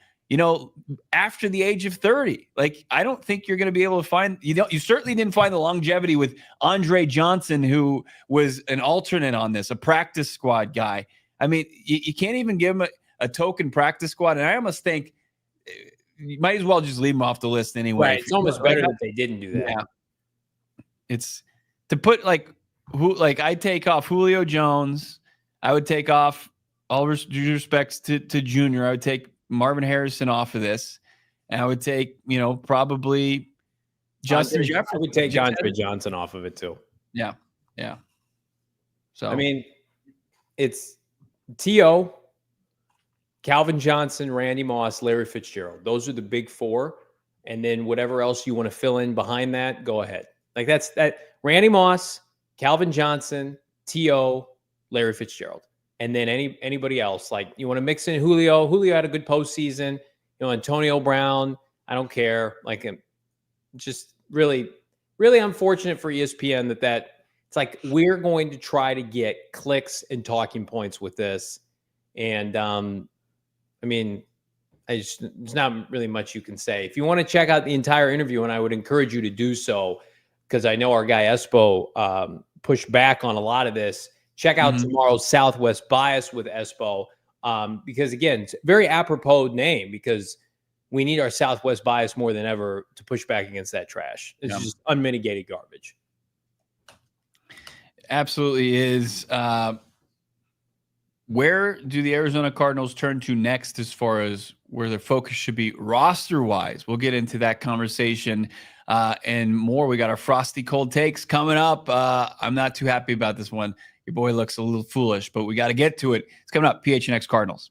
after the age of 30. Like, I don't think you're going to be able to find, you certainly didn't find the longevity with Andre Johnson, who was an alternate on this, a practice squad guy. I mean, you can't even give him a token practice squad. And I almost think you might as well just leave him off the list anyway. Right. It's almost better that they didn't do that. Yeah. It's to put I'd take off Julio Jones. I would take off, all due respects to Junior. I would take Marvin Harrison off of this. And I would take, probably Justin Jefferson. I would take Andre Johnson off of it too. Yeah. Yeah. So, I mean, it's T.O., Calvin Johnson, Randy Moss, Larry Fitzgerald. Those are the big 4. And then whatever else you want to fill in behind that, go ahead. Like that's Randy Moss, Calvin Johnson, T.O., Larry Fitzgerald. And then anybody else. Like, you want to mix in Julio. Julio had a good postseason. Antonio Brown, I don't care. Like, just really, really unfortunate for ESPN that it's like we're going to try to get clicks and talking points with this. And, I mean, there's not really much you can say. If you want to check out the entire interview, and I would encourage you to do so, because I know our guy Espo pushed back on a lot of this. Check out tomorrow's Southwest Bias with Espo Because again, it's a very apropos name because we need our Southwest bias more than ever to push back against that trash. It's just unmitigated garbage. Absolutely is. Where do the Arizona Cardinals turn to next as far as where their focus should be roster-wise? We'll get into that conversation and more. We got our frosty cold takes coming up. I'm not too happy about this one. Your boy looks a little foolish, but we got to get to it. It's coming up, PHNX Cardinals.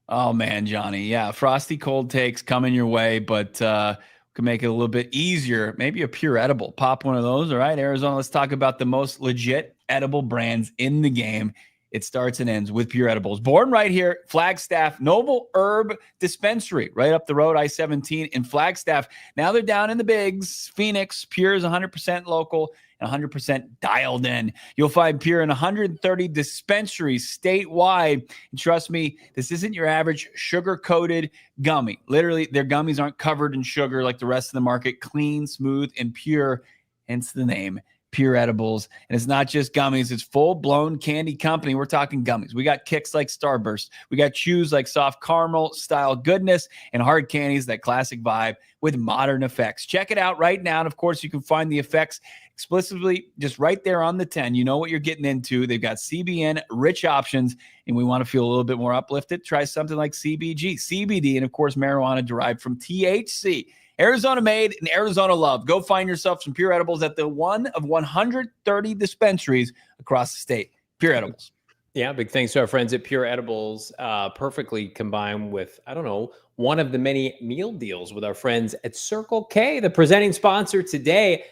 Oh, man, Johnny. Yeah, frosty cold takes coming your way, but can make it a little bit easier. Maybe a pure edible. Pop one of those. All right, Arizona, let's talk about the most legit edible brands in the game. It starts and ends with Pure Edibles. Born right here, Flagstaff, Noble Herb Dispensary, right up the road, I-17 in Flagstaff. Now they're down in the bigs. Phoenix, Pure is 100% local and 100% dialed in. You'll find Pure in 130 dispensaries statewide. And trust me, this isn't your average sugar-coated gummy. Literally, their gummies aren't covered in sugar like the rest of the market. Clean, smooth, and pure, hence the name. Pure Edibles. And it's not just gummies, it's full-blown candy company. We're talking gummies. We got kicks like Starburst. We got chews like soft caramel style goodness, and hard candies, that classic vibe with modern effects. Check it out right now. And of course, you can find the effects explicitly just right there on the 10. You know what you're getting into. They've got CBN rich options, and we want to feel a little bit more uplifted. Try something like CBG, CBD, and of course, marijuana derived from THC. Arizona made and Arizona loved. Go find yourself some Pure Edibles at the one of 130 dispensaries across the state. Pure Edibles. Yeah, big thanks to our friends at Pure Edibles. Perfectly combined with, I don't know, one of the many meal deals with our friends at Circle K, the presenting sponsor today.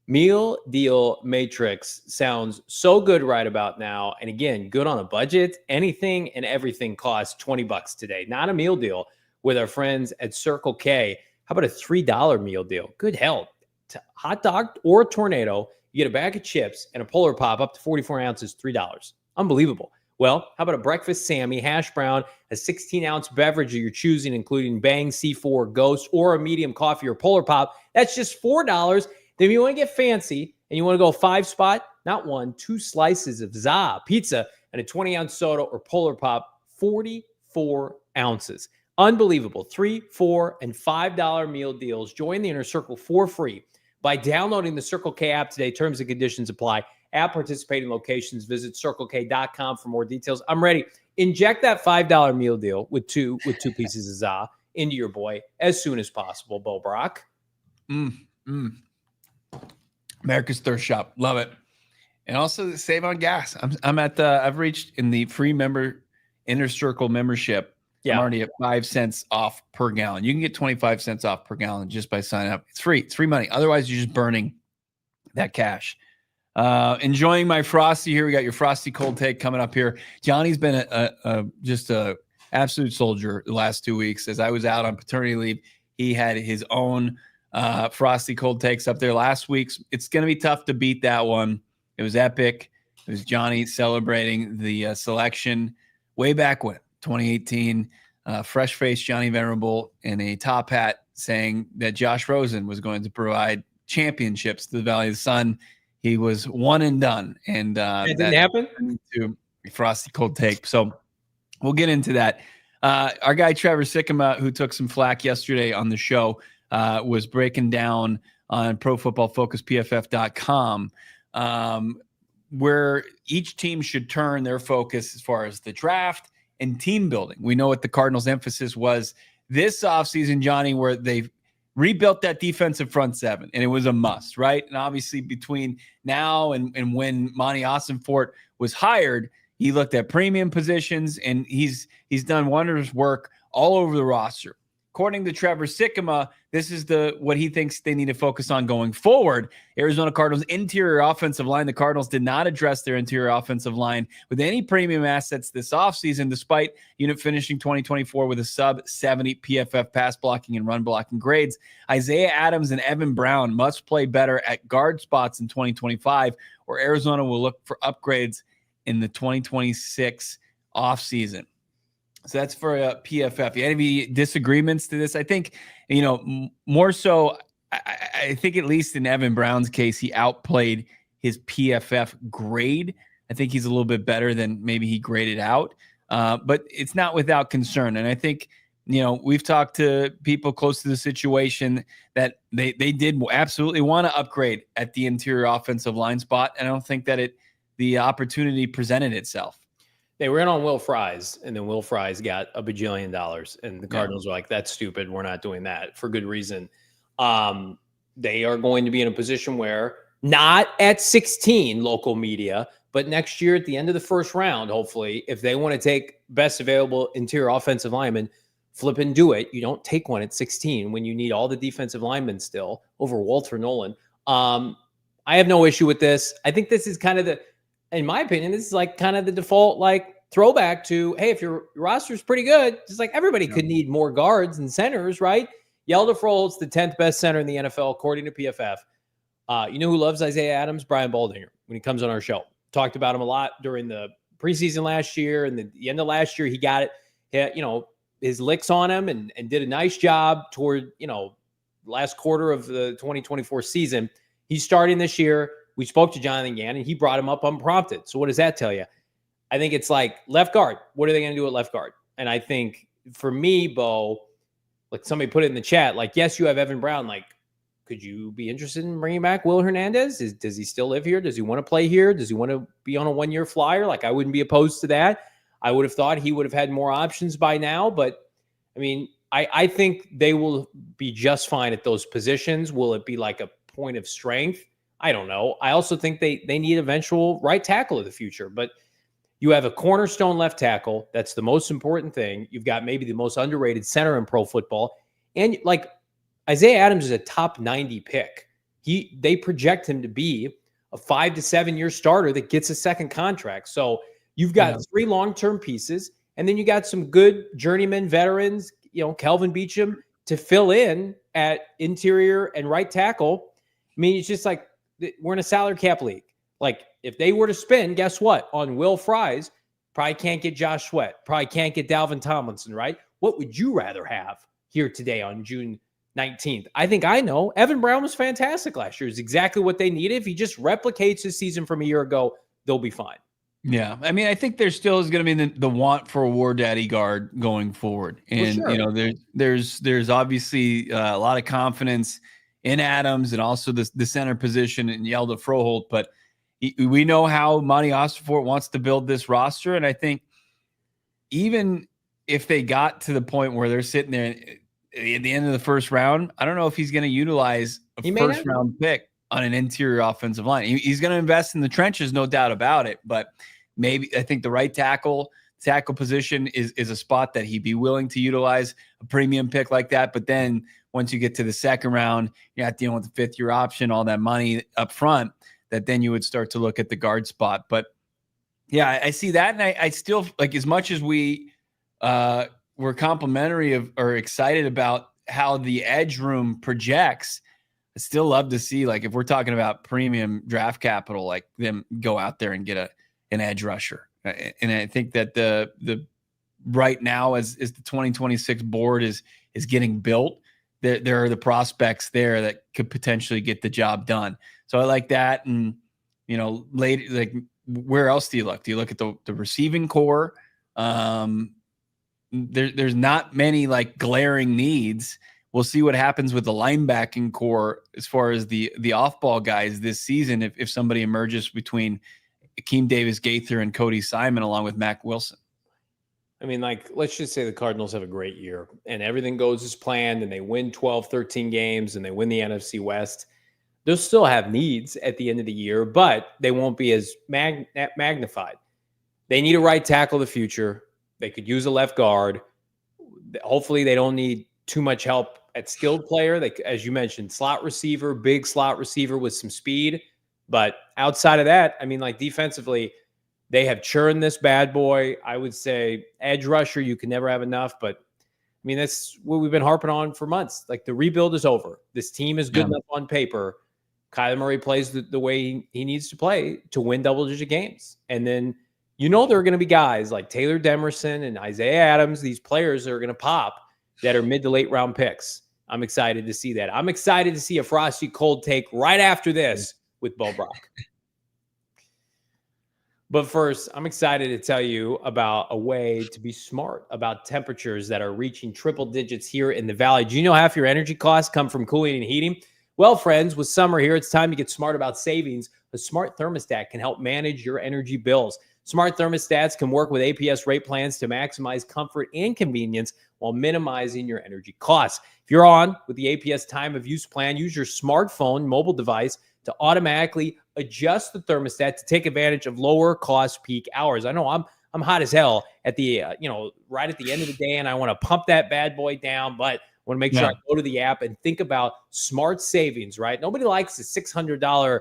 Meal Deal Matrix sounds so good right about now. And again, good on a budget. Anything and everything costs $20 today. Not a meal deal with our friends at Circle K. How about a $3 meal deal? Good hell. Hot dog or a tornado, you get a bag of chips and a Polar Pop up to 44 ounces, $3. Unbelievable. Well, how about a breakfast Sammy, hash brown, a 16-ounce beverage of your choosing, including Bang, C4, Ghost, or a medium coffee or Polar Pop? That's just $4. Then if you want to get fancy and you want to go 5-spot, not one, 2 slices of za pizza and a 20-ounce soda or Polar Pop, 44 ounces. Unbelievable. $3, $4, and $5 meal deals. Join the Inner Circle for free by downloading the Circle K app today. Terms and conditions apply. At participating locations, visit CircleK.com for more details. I'm ready. Inject that $5 meal deal with two pieces of za into your boy as soon as possible, Bo Brack. America's Thirst Shop. Love it. And also save on gas. I'm at I've reached in the free Inner Circle membership. Yeah. I'm already at 5 cents off per gallon. You can get 25 cents off per gallon just by signing up. It's free. It's free money. Otherwise, you're just burning that cash. Enjoying my frosty here. We got your frosty cold take coming up here. Johnny's been just a absolute soldier the last 2 weeks. As I was out on paternity leave, he had his own frosty cold takes up there last week's. It's going to be tough to beat that one. It was epic. It was Johnny celebrating the selection way back when. 2018, fresh-faced Johnny Venerable in a top hat saying that Josh Rosen was going to provide championships to the Valley of the Sun. He was one and done. And it didn't happen? To a frosty cold take. So we'll get into that. Our guy Trevor Sikkema, who took some flack yesterday on the show, was breaking down on Pro Football Focus, PFF.com, where each team should turn their focus as far as the draft and team building. We know what the Cardinals' emphasis was this offseason, Johnny, where they rebuilt that defensive front seven, and it was a must, right? And obviously between now and when Monty Ossenfort was hired, he looked at premium positions, and he's done wondrous work all over the roster. According to Trevor Sikkema, this is what he thinks they need to focus on going forward. Arizona Cardinals interior offensive line. The Cardinals did not address their interior offensive line with any premium assets this offseason, despite unit finishing 2024 with a sub-70 PFF pass blocking and run blocking grades. Isaiah Adams and Evan Brown must play better at guard spots in 2025, or Arizona will look for upgrades in the 2026 offseason. So that's for PFF. You had any disagreements to this? I think, more so, I think at least in Evan Brown's case, he outplayed his PFF grade. I think he's a little bit better than maybe he graded out. But it's not without concern. And I think, we've talked to people close to the situation that they did absolutely want to upgrade at the interior offensive line spot. And I don't think that the opportunity presented itself. They were in on Will Fries, and then Will Fries got $1 bajillion, and the Cardinals were like, that's stupid. We're not doing that, for good reason. They are going to be in a position where, not at 16 local media, but next year at the end of the first round, hopefully, if they want to take best available interior offensive lineman, flip and do it. You don't take one at 16 when you need all the defensive linemen still over Walter Nolan. I have no issue with this. I think this is kind of in my opinion, this is like kind of the default throwback to, hey, if your roster is pretty good, just like everybody could need more guards and centers, right? Yelda Frohold's the 10th best center in the NFL, according to PFF. You know who loves Isaiah Adams? Brian Baldinger, when he comes on our show. Talked about him a lot during the preseason last year, and the end of last year, he got it, his licks on him and did a nice job toward, last quarter of the 2024 season. He's starting this year. We spoke to Jonathan Gannon. He brought him up unprompted. So what does that tell you? I think it's like left guard. What are they going to do at left guard? And I think for me, Bo, like somebody put it in the chat, like, yes, you have Evan Brown. Like, could you be interested in bringing back Will Hernandez? Does he still live here? Does he want to play here? Does he want to be on a one-year flyer? Like, I wouldn't be opposed to that. I would have thought he would have had more options by now. But, I mean, I think they will be just fine at those positions. Will it be like a point of strength? I don't know. I also think they need eventual right tackle of the future. But you have a cornerstone left tackle. That's the most important thing. You've got maybe the most underrated center in pro football. And like Isaiah Adams is a top 90 pick. They project him to be a 5 to 7 year starter that gets a second contract. So you've got 3 long-term pieces, and then you got some good journeyman veterans, Kelvin Beachum, to fill in at interior and right tackle. I mean, it's just like we're in a salary cap league. Like, if they were to spend, guess what? On Will Fries, probably can't get Josh Sweat, probably can't get Dalvin Tomlinson, right? What would you rather have here today on June 19th? I think I know. Evan Brown was fantastic last year. It's exactly what they needed. If he just replicates his season from a year ago, they'll be fine. Yeah. I mean, I think there still is going to be the want for a war daddy guard going forward. And, there's obviously a lot of confidence in Adams and also the center position in Yelda Froholt. But we know how Monty Ossenfort wants to build this roster. And I think even if they got to the point where they're sitting there at the end of the first round, I don't know if he's going to utilize a first round pick on an interior offensive line. He's going to invest in the trenches, no doubt about it. But maybe I think the right tackle position is a spot that he'd be willing to utilize a premium pick like that. But then once you get to the second round, you're not dealing with the 5th year option, all that money up front, that then you would start to look at the guard spot. But yeah, I see that. And I still, like, as much as we were complimentary of or excited about how the edge room projects, I still love to see, like, if we're talking about premium draft capital, like them go out there and get an edge rusher. And I think that the right now as the 2026 board is getting built, there are the prospects there that could potentially get the job done. So I like that. And, later, like, where else do you look? Do you look at the receiving core? There's not many like glaring needs. We'll see what happens with the linebacking core as far as the off-ball guys this season. If somebody emerges between Akeem Davis-Gaither and Cody Simon, along with Mac Wilson. I mean, like, let's just say the Cardinals have a great year and everything goes as planned and they win 12, 13 games and they win the NFC West. They'll still have needs at the end of the year, but they won't be as magnified. They need a right tackle of the future. They could use a left guard. Hopefully they don't need too much help at skilled player. They, as you mentioned, slot receiver, big slot receiver with some speed. But outside of that, I mean, like, defensively, they have churned this bad boy. I would say edge rusher, you can never have enough. But, I mean, that's what we've been harping on for months. Like, the rebuild is over. This team is good enough on paper. Kyler Murray plays the way he needs to play to win double-digit games. And then, there are going to be guys like Taylor Demerson and Isaiah Adams, these players that are going to pop that are mid to late round picks. I'm excited to see that. I'm excited to see a Frosty cold take right after this with Bo Brack. But first, I'm excited to tell you about a way to be smart about temperatures that are reaching triple digits here in the Valley. Do you know half your energy costs come from cooling and heating? Well, friends, with summer here, it's time to get smart about savings. A smart thermostat can help manage your energy bills. Smart thermostats can work with APS rate plans to maximize comfort and convenience while minimizing your energy costs. If you're on with the APS time of use plan, use your smartphone mobile device to automatically adjust the thermostat to take advantage of lower cost peak hours. I know I'm hot as hell at the right at the end of the day, and I want to pump that bad boy down, but I want to make sure I go to the app and think about smart savings. Right? Nobody likes a $600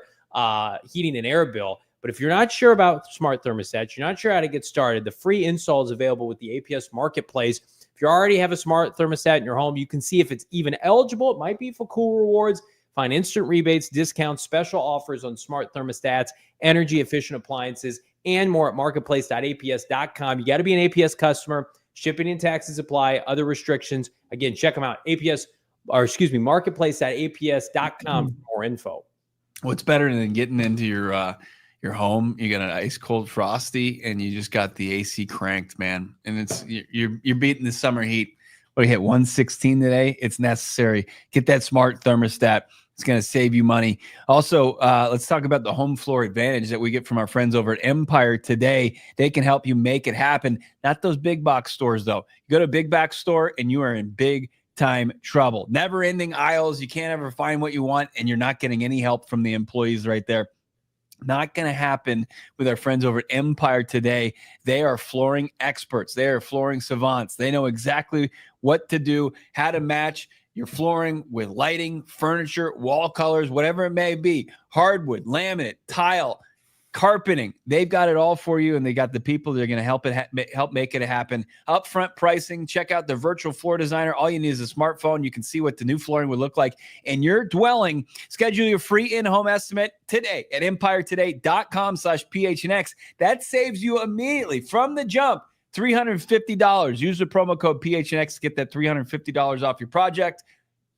heating and air bill. But if you're not sure about smart thermostats, you're not sure how to get started, the free install is available with the APS Marketplace. If you already have a smart thermostat in your home, you can see if it's even eligible. It might be for cool rewards. Find instant rebates, discounts, special offers on smart thermostats, energy-efficient appliances, and more at marketplace.aps.com. You got to be an APS customer. Shipping and taxes apply. Other restrictions. Again, check them out. marketplace.aps.com for more info. What's better than getting into your home? You got an ice cold Frosty, and you just got the AC cranked, man. And it's you're beating the summer heat. What, you hit 116 today? It's necessary. Get that smart thermostat. It's going to save you money. Also, let's talk about the home floor advantage that we get from our friends over at Empire Today. They can help you make it happen. Not those big box stores, though. You go to a big box store, and you are in big time trouble. Never ending aisles. You can't ever find what you want, and you're not getting any help from the employees right there. Not going to happen with our friends over at Empire Today. They are flooring experts. They are flooring savants. They know exactly what to do, how to match your flooring with lighting, furniture, wall colors, whatever it may be, hardwood, laminate, tile, carpeting. They've got it all for you, and they got the people that are going to help make it happen. Upfront pricing. Check out the virtual floor designer. All you need is a smartphone. You can see what the new flooring would look like in your dwelling. Schedule your free in-home estimate today at empiretoday.com/PHNX. That saves you immediately from the jump $350. Use the promo code PHNX to get that $350 off your project.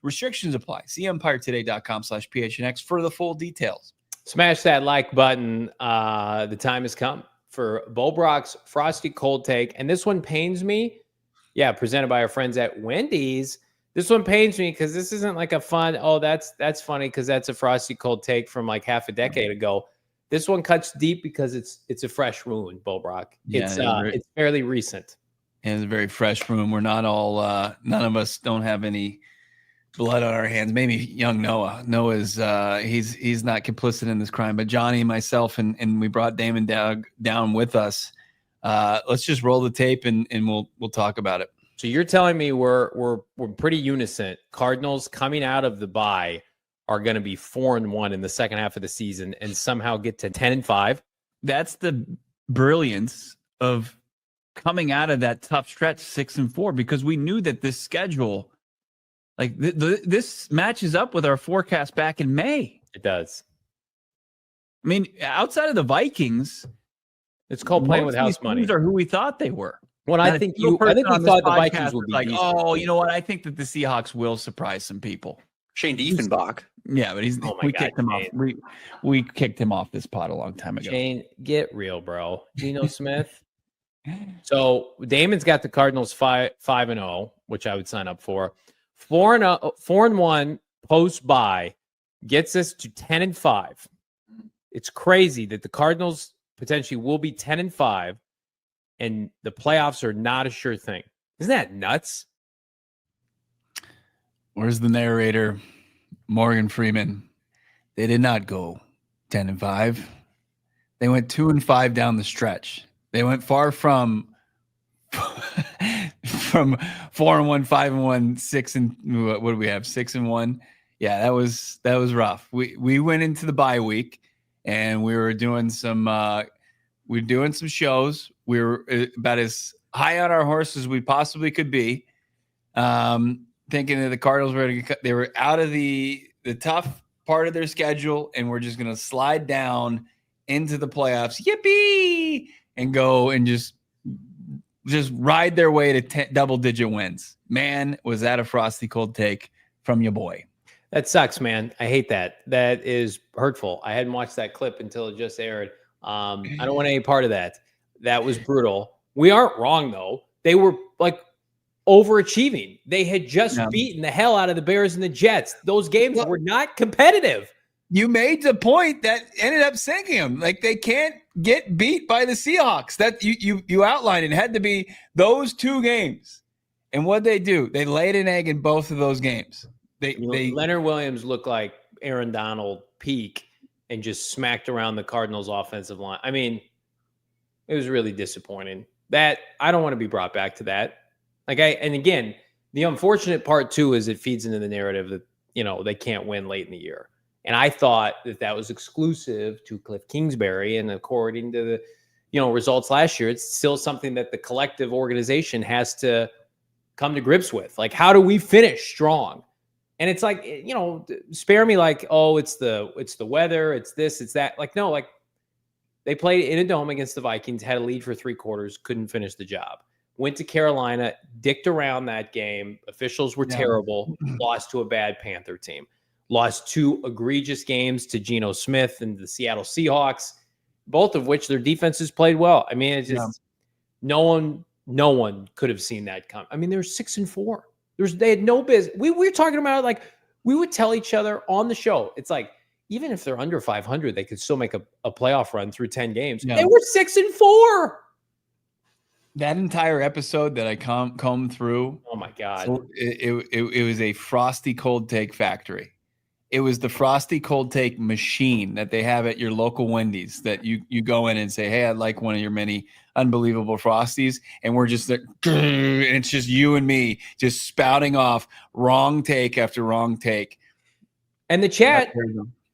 Restrictions apply. See empiretoday.com/PHNX for the full details. Smash that like button. The time has come for Bo Brock's Frosty Cold Take. And this one pains me. Yeah, presented by our friends at Wendy's. This one pains me because this isn't like a fun, that's funny because that's a Frosty Cold Take from like half a decade ago. This one cuts deep because it's a fresh wound, Bo Brock. It's fairly recent. And it's a very fresh wound. We're not all none of us don't have any blood on our hands. Maybe young Noah. Noah's he's not complicit in this crime, but Johnny, myself, and we brought Damon down with us. Let's just roll the tape and we'll talk about it. So you're telling me we're pretty unison. Cardinals coming out of the bye are going to be 4-1 in the second half of the season and somehow get to 10-5. That's the brilliance of coming out of that tough stretch 6-4, because we knew that this schedule, like this matches up with our forecast back in May. It does. I mean, outside of the Vikings, it's called playing with house money. These are who we thought they were. Well, I think we thought the Vikings would be like, oh, you know what? I think that the Seahawks will surprise some people. Shane Diefenbach. Yeah, but kicked him off. We kicked him off this pod a long time ago. Shane, get real, bro. Geno Smith. So Damon's got the Cardinals 5-0, which I would sign up for. 4-1 post bye gets us to 10-5. It's crazy that the Cardinals potentially will be 10-5, and the playoffs are not a sure thing. Isn't that nuts? Where's the narrator? Morgan Freeman. They did not go 10-5. They went 2-5 down the stretch. They went far from 4-1, 5-1, 6 and what do we have? 6-1. Yeah, that was rough. We went into the bye week and we were doing some shows. We were about as high on our horse as we possibly could be. Thinking that the Cardinals they were out of the tough part of their schedule and we're just going to slide down into the playoffs. Yippee! And go and just ride their way to double-digit wins. Man, was that a frosty cold take from your boy. That sucks, man. I hate that. That is hurtful. I hadn't watched that clip until it just aired I don't want any part of that. That was brutal. We aren't wrong, though. They were like overachieving. They had just beaten the hell out of the Bears and the Jets. Those games were not competitive. You made the point that ended up sinking them. Like, they can't get beat by the Seahawks. That you outlined. It had to be those 2 games. And what they do, they laid an egg in both of those games. Leonard Williams looked like Aaron Donald peak and just smacked around the Cardinals offensive line. I mean, it was really disappointing. That I don't want to be brought back to that. And again, the unfortunate part too is it feeds into the narrative that, they can't win late in the year. And I thought that was exclusive to Cliff Kingsbury. And according to the, results last year, it's still something that the collective organization has to come to grips with. Like, how do we finish strong? And it's like, spare me like, oh, it's the weather, it's this, it's that. Like, no, like they played in a dome against the Vikings, had a lead for 3 quarters, couldn't finish the job. Went to Carolina, dicked around that game. Officials were terrible, lost to a bad Panther team. Lost 2 egregious games to Geno Smith and the Seattle Seahawks, both of which their defenses played well. I mean, it's just no one could have seen that come. I mean, they were 6-4. They had no business. We were talking about it, like we would tell each other on the show. It's like, even if they're under 500, they could still make a playoff run through 10 games. Yeah. They were 6-4. That entire episode that I combed through. Oh my God. So it was a frosty cold take factory. It was the frosty cold take machine that they have at your local Wendy's that you go in and say, hey, I'd like one of your many unbelievable Frosties. And we're just there, and it's just you and me just spouting off wrong take after wrong take. And the chat,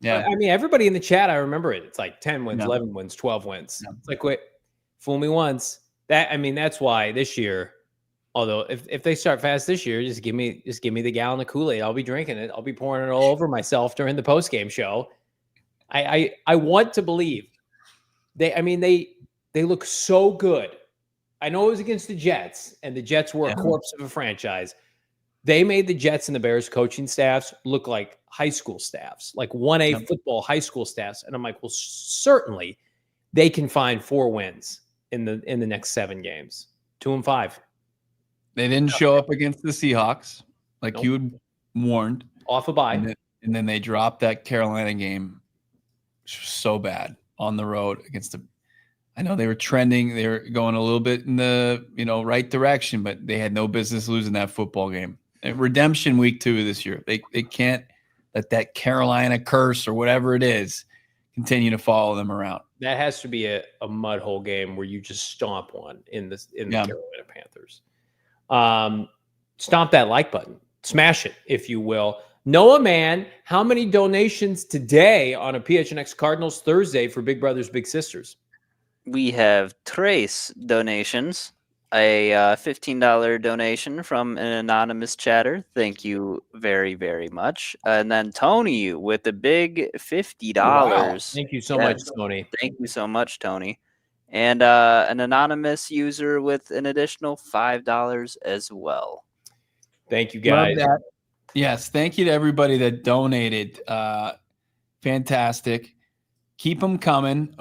yeah. I mean, everybody in the chat, I remember it. It's like 10 wins, 11 wins, 12 wins. It's like, wait, fool me once. That's why this year, although if they start fast this year, just give me the gallon of Kool-Aid. I'll be drinking it. I'll be pouring it all over myself during the post-game show. I want to believe they look so good. I know it was against the Jets, and the Jets were a corpse of a franchise. They made the Jets and the Bears coaching staffs look like high school staffs, like 1A football high school staffs. And I'm like, well, certainly they can find 4 wins in the next 7 games, 2-5. They didn't show up against the Seahawks like you had warned. Off a bye. And then they dropped that Carolina game so bad on the road against I know they were trending. They were going a little bit in the right direction, but they had no business losing that football game. And redemption week 2 this year. They can't let that Carolina curse or whatever it is continue to follow them around. That has to be a mud hole game where you just stomp one in the Carolina Panthers. Stomp that like button. Smash it, if you will. Noah Mann, how many donations today on a PHNX Cardinals Thursday for Big Brothers Big Sisters? We have Trace donations, a $15 donation from an anonymous chatter. Thank you very, very much. And then Tony with a big $50. Wow. Thank you so much, Tony. Thank you so much, Tony. And an anonymous user with an additional $5 as well. Thank you, guys. Love that. Yes, thank you to everybody that donated. Fantastic. Keep them coming.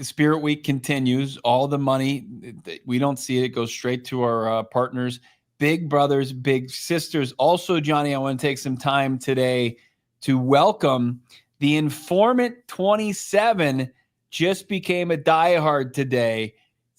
Spirit Week continues. All the money, we don't see it. It goes straight to our partners, Big Brothers, Big Sisters. Also, Johnny, I want to take some time today to welcome the Informant 27 just became a diehard today.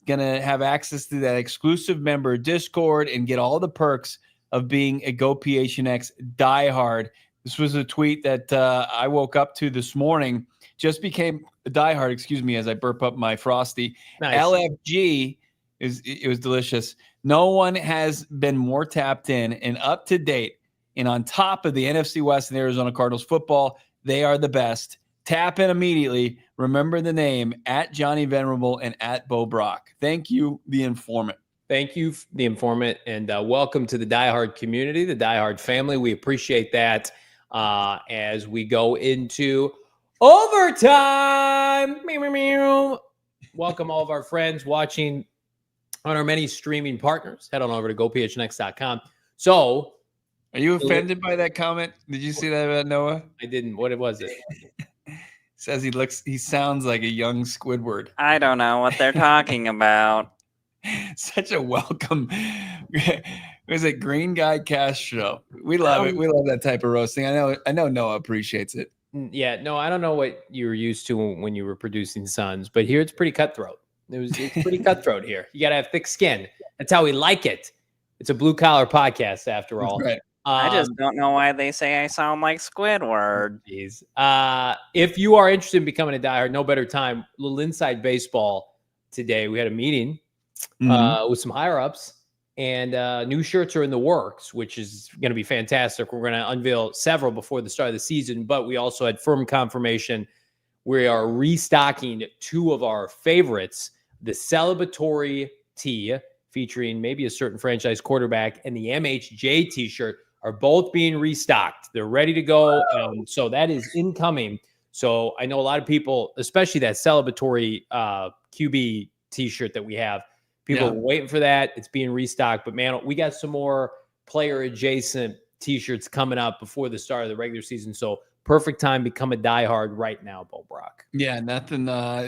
Going to have access to that exclusive member Discord and get all the perks of being a Go PHNX diehard. This was a tweet that I woke up to this morning. Just became a diehard, excuse me, as I burp up my Frosty. Nice. LFG, it was delicious. No one has been more tapped in and up to date and on top of the NFC West and Arizona Cardinals football. They are the best. Tap in immediately. Remember the name at Johnny Venerable and at Bo Brack. Thank you, The Informant. Thank you, The Informant, and welcome to the diehard community, the diehard family. We appreciate that as we go into overtime. Welcome all of our friends watching on our many streaming partners. Head on over to gophnx.com. So, are you offended by that comment? Did you see that about Noah? I didn't. What was it? Says he sounds like a young Squidward. I don't know what they're talking about. Such a welcome. Was it Green Guy Castro? We love it. We love that type of roasting. I know Noah appreciates it. Yeah, no, I don't know what you were used to when you were producing Sons, but here it's pretty cutthroat. It's pretty cutthroat here. You got to have thick skin. That's how we like it. It's a blue collar podcast, after all. Right. I just don't know why they say I sound like Squidward. Geez. If you are interested in becoming a diehard, no better time. A little inside baseball today. We had a meeting with some higher ups, and new shirts are in the works, which is going to be fantastic. We're going to unveil several before the start of the season, but we also had firm confirmation. We are restocking 2 of our favorites, the celebratory tee featuring maybe a certain franchise quarterback, and the MHJ t-shirt are both being restocked. They're ready to go. So that is incoming. So I know a lot of people, especially that celebratory QB t-shirt that we have, people are waiting for that. It's being restocked. But, man, we got some more player-adjacent t-shirts coming up before the start of the regular season. So perfect time to become a diehard right now, Bo Brock. Yeah, nothing.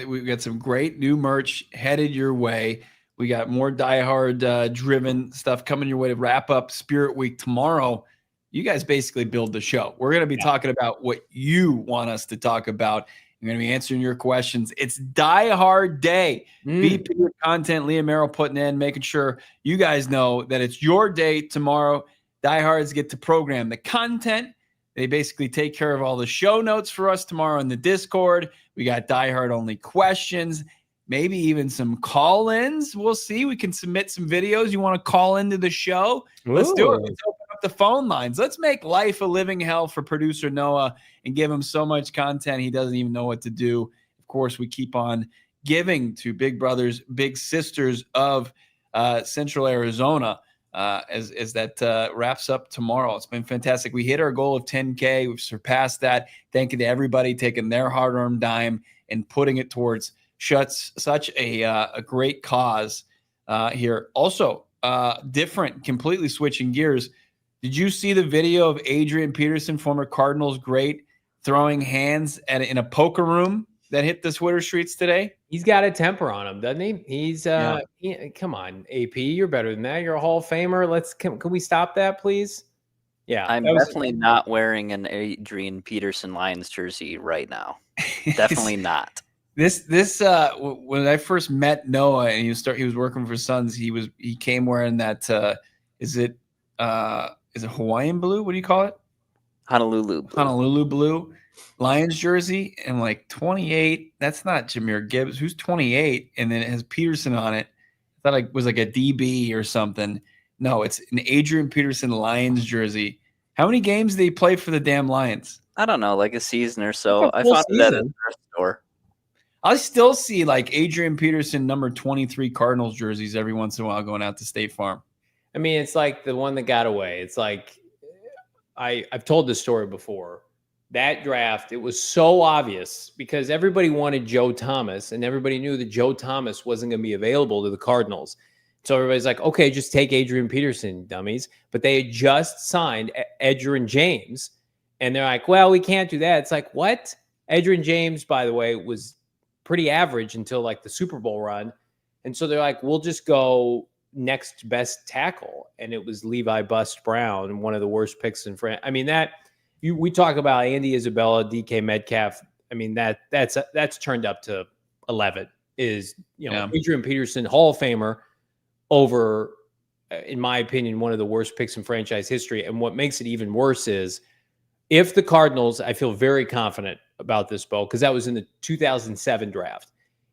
We've got some great new merch headed your way. We got more diehard driven stuff coming your way to wrap up Spirit Week tomorrow. You guys basically build the show. We're going to be talking about what you want us to talk about. We're going to be answering your questions. It's Die Hard Day. VP of Content, Leah Merrill putting in, making sure you guys know that it's your day tomorrow. Diehards get to program the content. They basically take care of all the show notes for us tomorrow in the Discord. We got diehard only questions, maybe even some call-ins. We'll see. We can submit some videos. You want to call into the show? Let's do it. Let's open up the phone lines. Let's make life a living hell for producer Noah and give him so much content he doesn't even know what to do. Of course, we keep on giving to big brothers, big sisters of Central Arizona as that wraps up tomorrow. It's been fantastic. We hit our goal of 10K. We've surpassed that. Thank you to everybody taking their hard-earned dime and putting it towards such a great cause here. Also, different, completely switching gears. Did you see the video of Adrian Peterson, former Cardinals great, throwing hands in a poker room that hit the Twitter streets today? He's got a temper on him, doesn't he? He's come on, AP, you're better than that. You're a Hall of Famer. Can we stop that, please? Yeah, I'm definitely not wearing an Adrian Peterson Lions jersey right now. Definitely not. This when I first met Noah and he was working for Suns, he came wearing that is it Hawaiian blue? What do you call it? Honolulu blue Lions jersey, and like 28. That's not Jahmyr Gibbs. Who's 28? And then it has Peterson on it. I thought it was like a DB or something. No, it's an Adrian Peterson Lions jersey. How many games did he play for the damn Lions? I don't know, like a season or so. I found that at the thrift store. I still see like Adrian Peterson number 23 Cardinals jerseys every once in a while going out to State Farm. I mean, it's like the one that got away. It's like I've told this story before. That draft, it was so obvious because everybody wanted Joe Thomas, and everybody knew that Joe Thomas wasn't going to be available to the Cardinals. So everybody's like, okay, just take Adrian Peterson, dummies. But they had just signed Edgerrin James, and they're like, well, we can't do that. It's like, what? Edgerrin James, by the way, was pretty average until like the Super Bowl run. And so they're like, we'll just go next best tackle. And it was Levi Bust Brown, one of the worst picks in France. I mean, we talk about Andy Isabella, DK Metcalf. I mean, that's turned up to 11 is, Adrian Peterson, Hall of Famer, over, in my opinion, one of the worst picks in franchise history. And what makes it even worse is if the Cardinals, I feel very confident about this, Bo, because that was in the 2007 draft.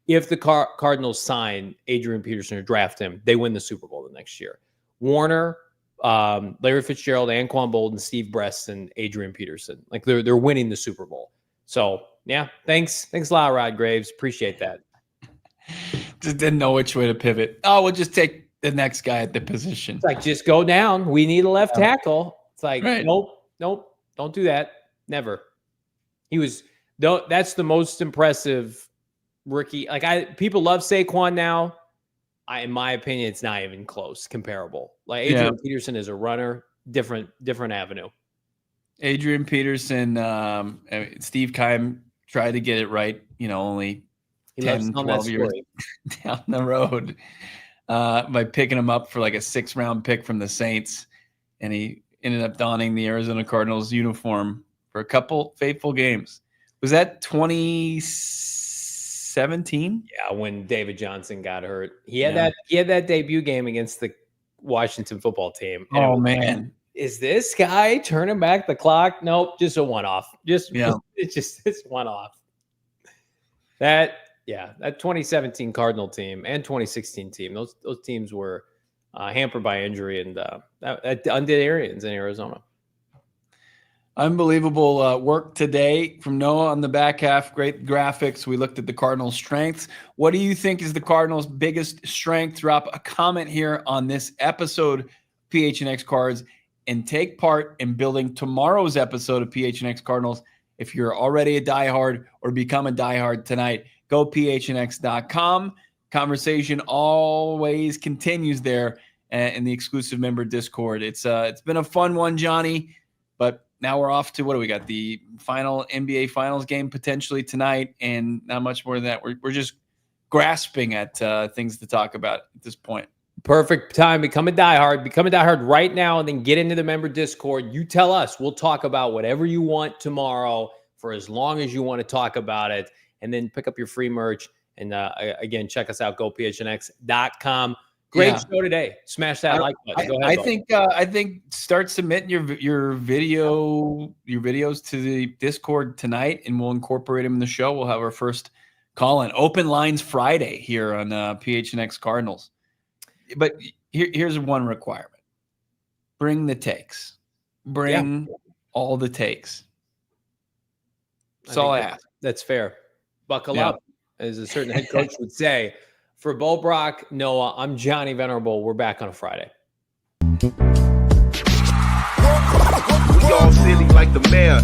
If the Cardinals sign Adrian Peterson or draft him, they win the Super Bowl the next year. Warner, Larry Fitzgerald, Anquan Bolden, Steve Breston, Adrian Peterson. Like they're winning the Super Bowl. So yeah, thanks a lot, Rod Graves. Appreciate that. Just didn't know which way to pivot. Oh, we'll just take the next guy at the position. It's like, just go down. We need a left tackle. It's like, nope, don't do that. Never. That's the most impressive rookie. Like people love Saquon now. In my opinion, it's not even close, comparable. Like Adrian Peterson is a runner, different avenue. Adrian Peterson, Steve Keim tried to get it right, only He loves 10, telling that 12 years story. down the road by picking him up for like a 6th-round pick from the Saints. And he ended up donning the Arizona Cardinals uniform for a couple faithful games. Was that 2017? Yeah, when David Johnson got hurt. He had that debut game against the Washington football team. And Oh, man. Is this guy turning back the clock? Nope, just a one-off. It's one-off. That 2017 Cardinal team and 2016 team, those teams were hampered by injury, and that undid Arians in Arizona. Unbelievable work today from Noah on the back half. Great graphics. We looked at the Cardinals' strengths. What do you think is the Cardinals' biggest strength? Drop a comment here on this episode, PHNX Cards, and take part in building tomorrow's episode of PHNX Cardinals. If you're already a diehard or become a diehard tonight, go PHNX.com. Conversation always continues there in the exclusive member Discord. It's been a fun one, Johnny, but now we're off to what do we got? The final NBA Finals game potentially tonight, and not much more than that. We're just grasping at things to talk about at this point. Perfect time. Become a diehard right now, and then get into the member Discord. You tell us. We'll talk about whatever you want tomorrow for as long as you want to talk about it, and then pick up your free merch. And again, check us out. Go PHNX.com. Great show today. Smash that like button. Go ahead. I think start submitting your videos to the Discord tonight, and we'll incorporate them in the show. We'll have our first call in Open Lines Friday here on PHNX Cardinals. But here's one requirement: bring the takes. Bring all the takes. That's all I ask. That's fair. Buckle up, as a certain head coach would say. For Bo, Brack, Noah, I'm Johnny Venerable. We're back on a Friday. We all silly like the mayor.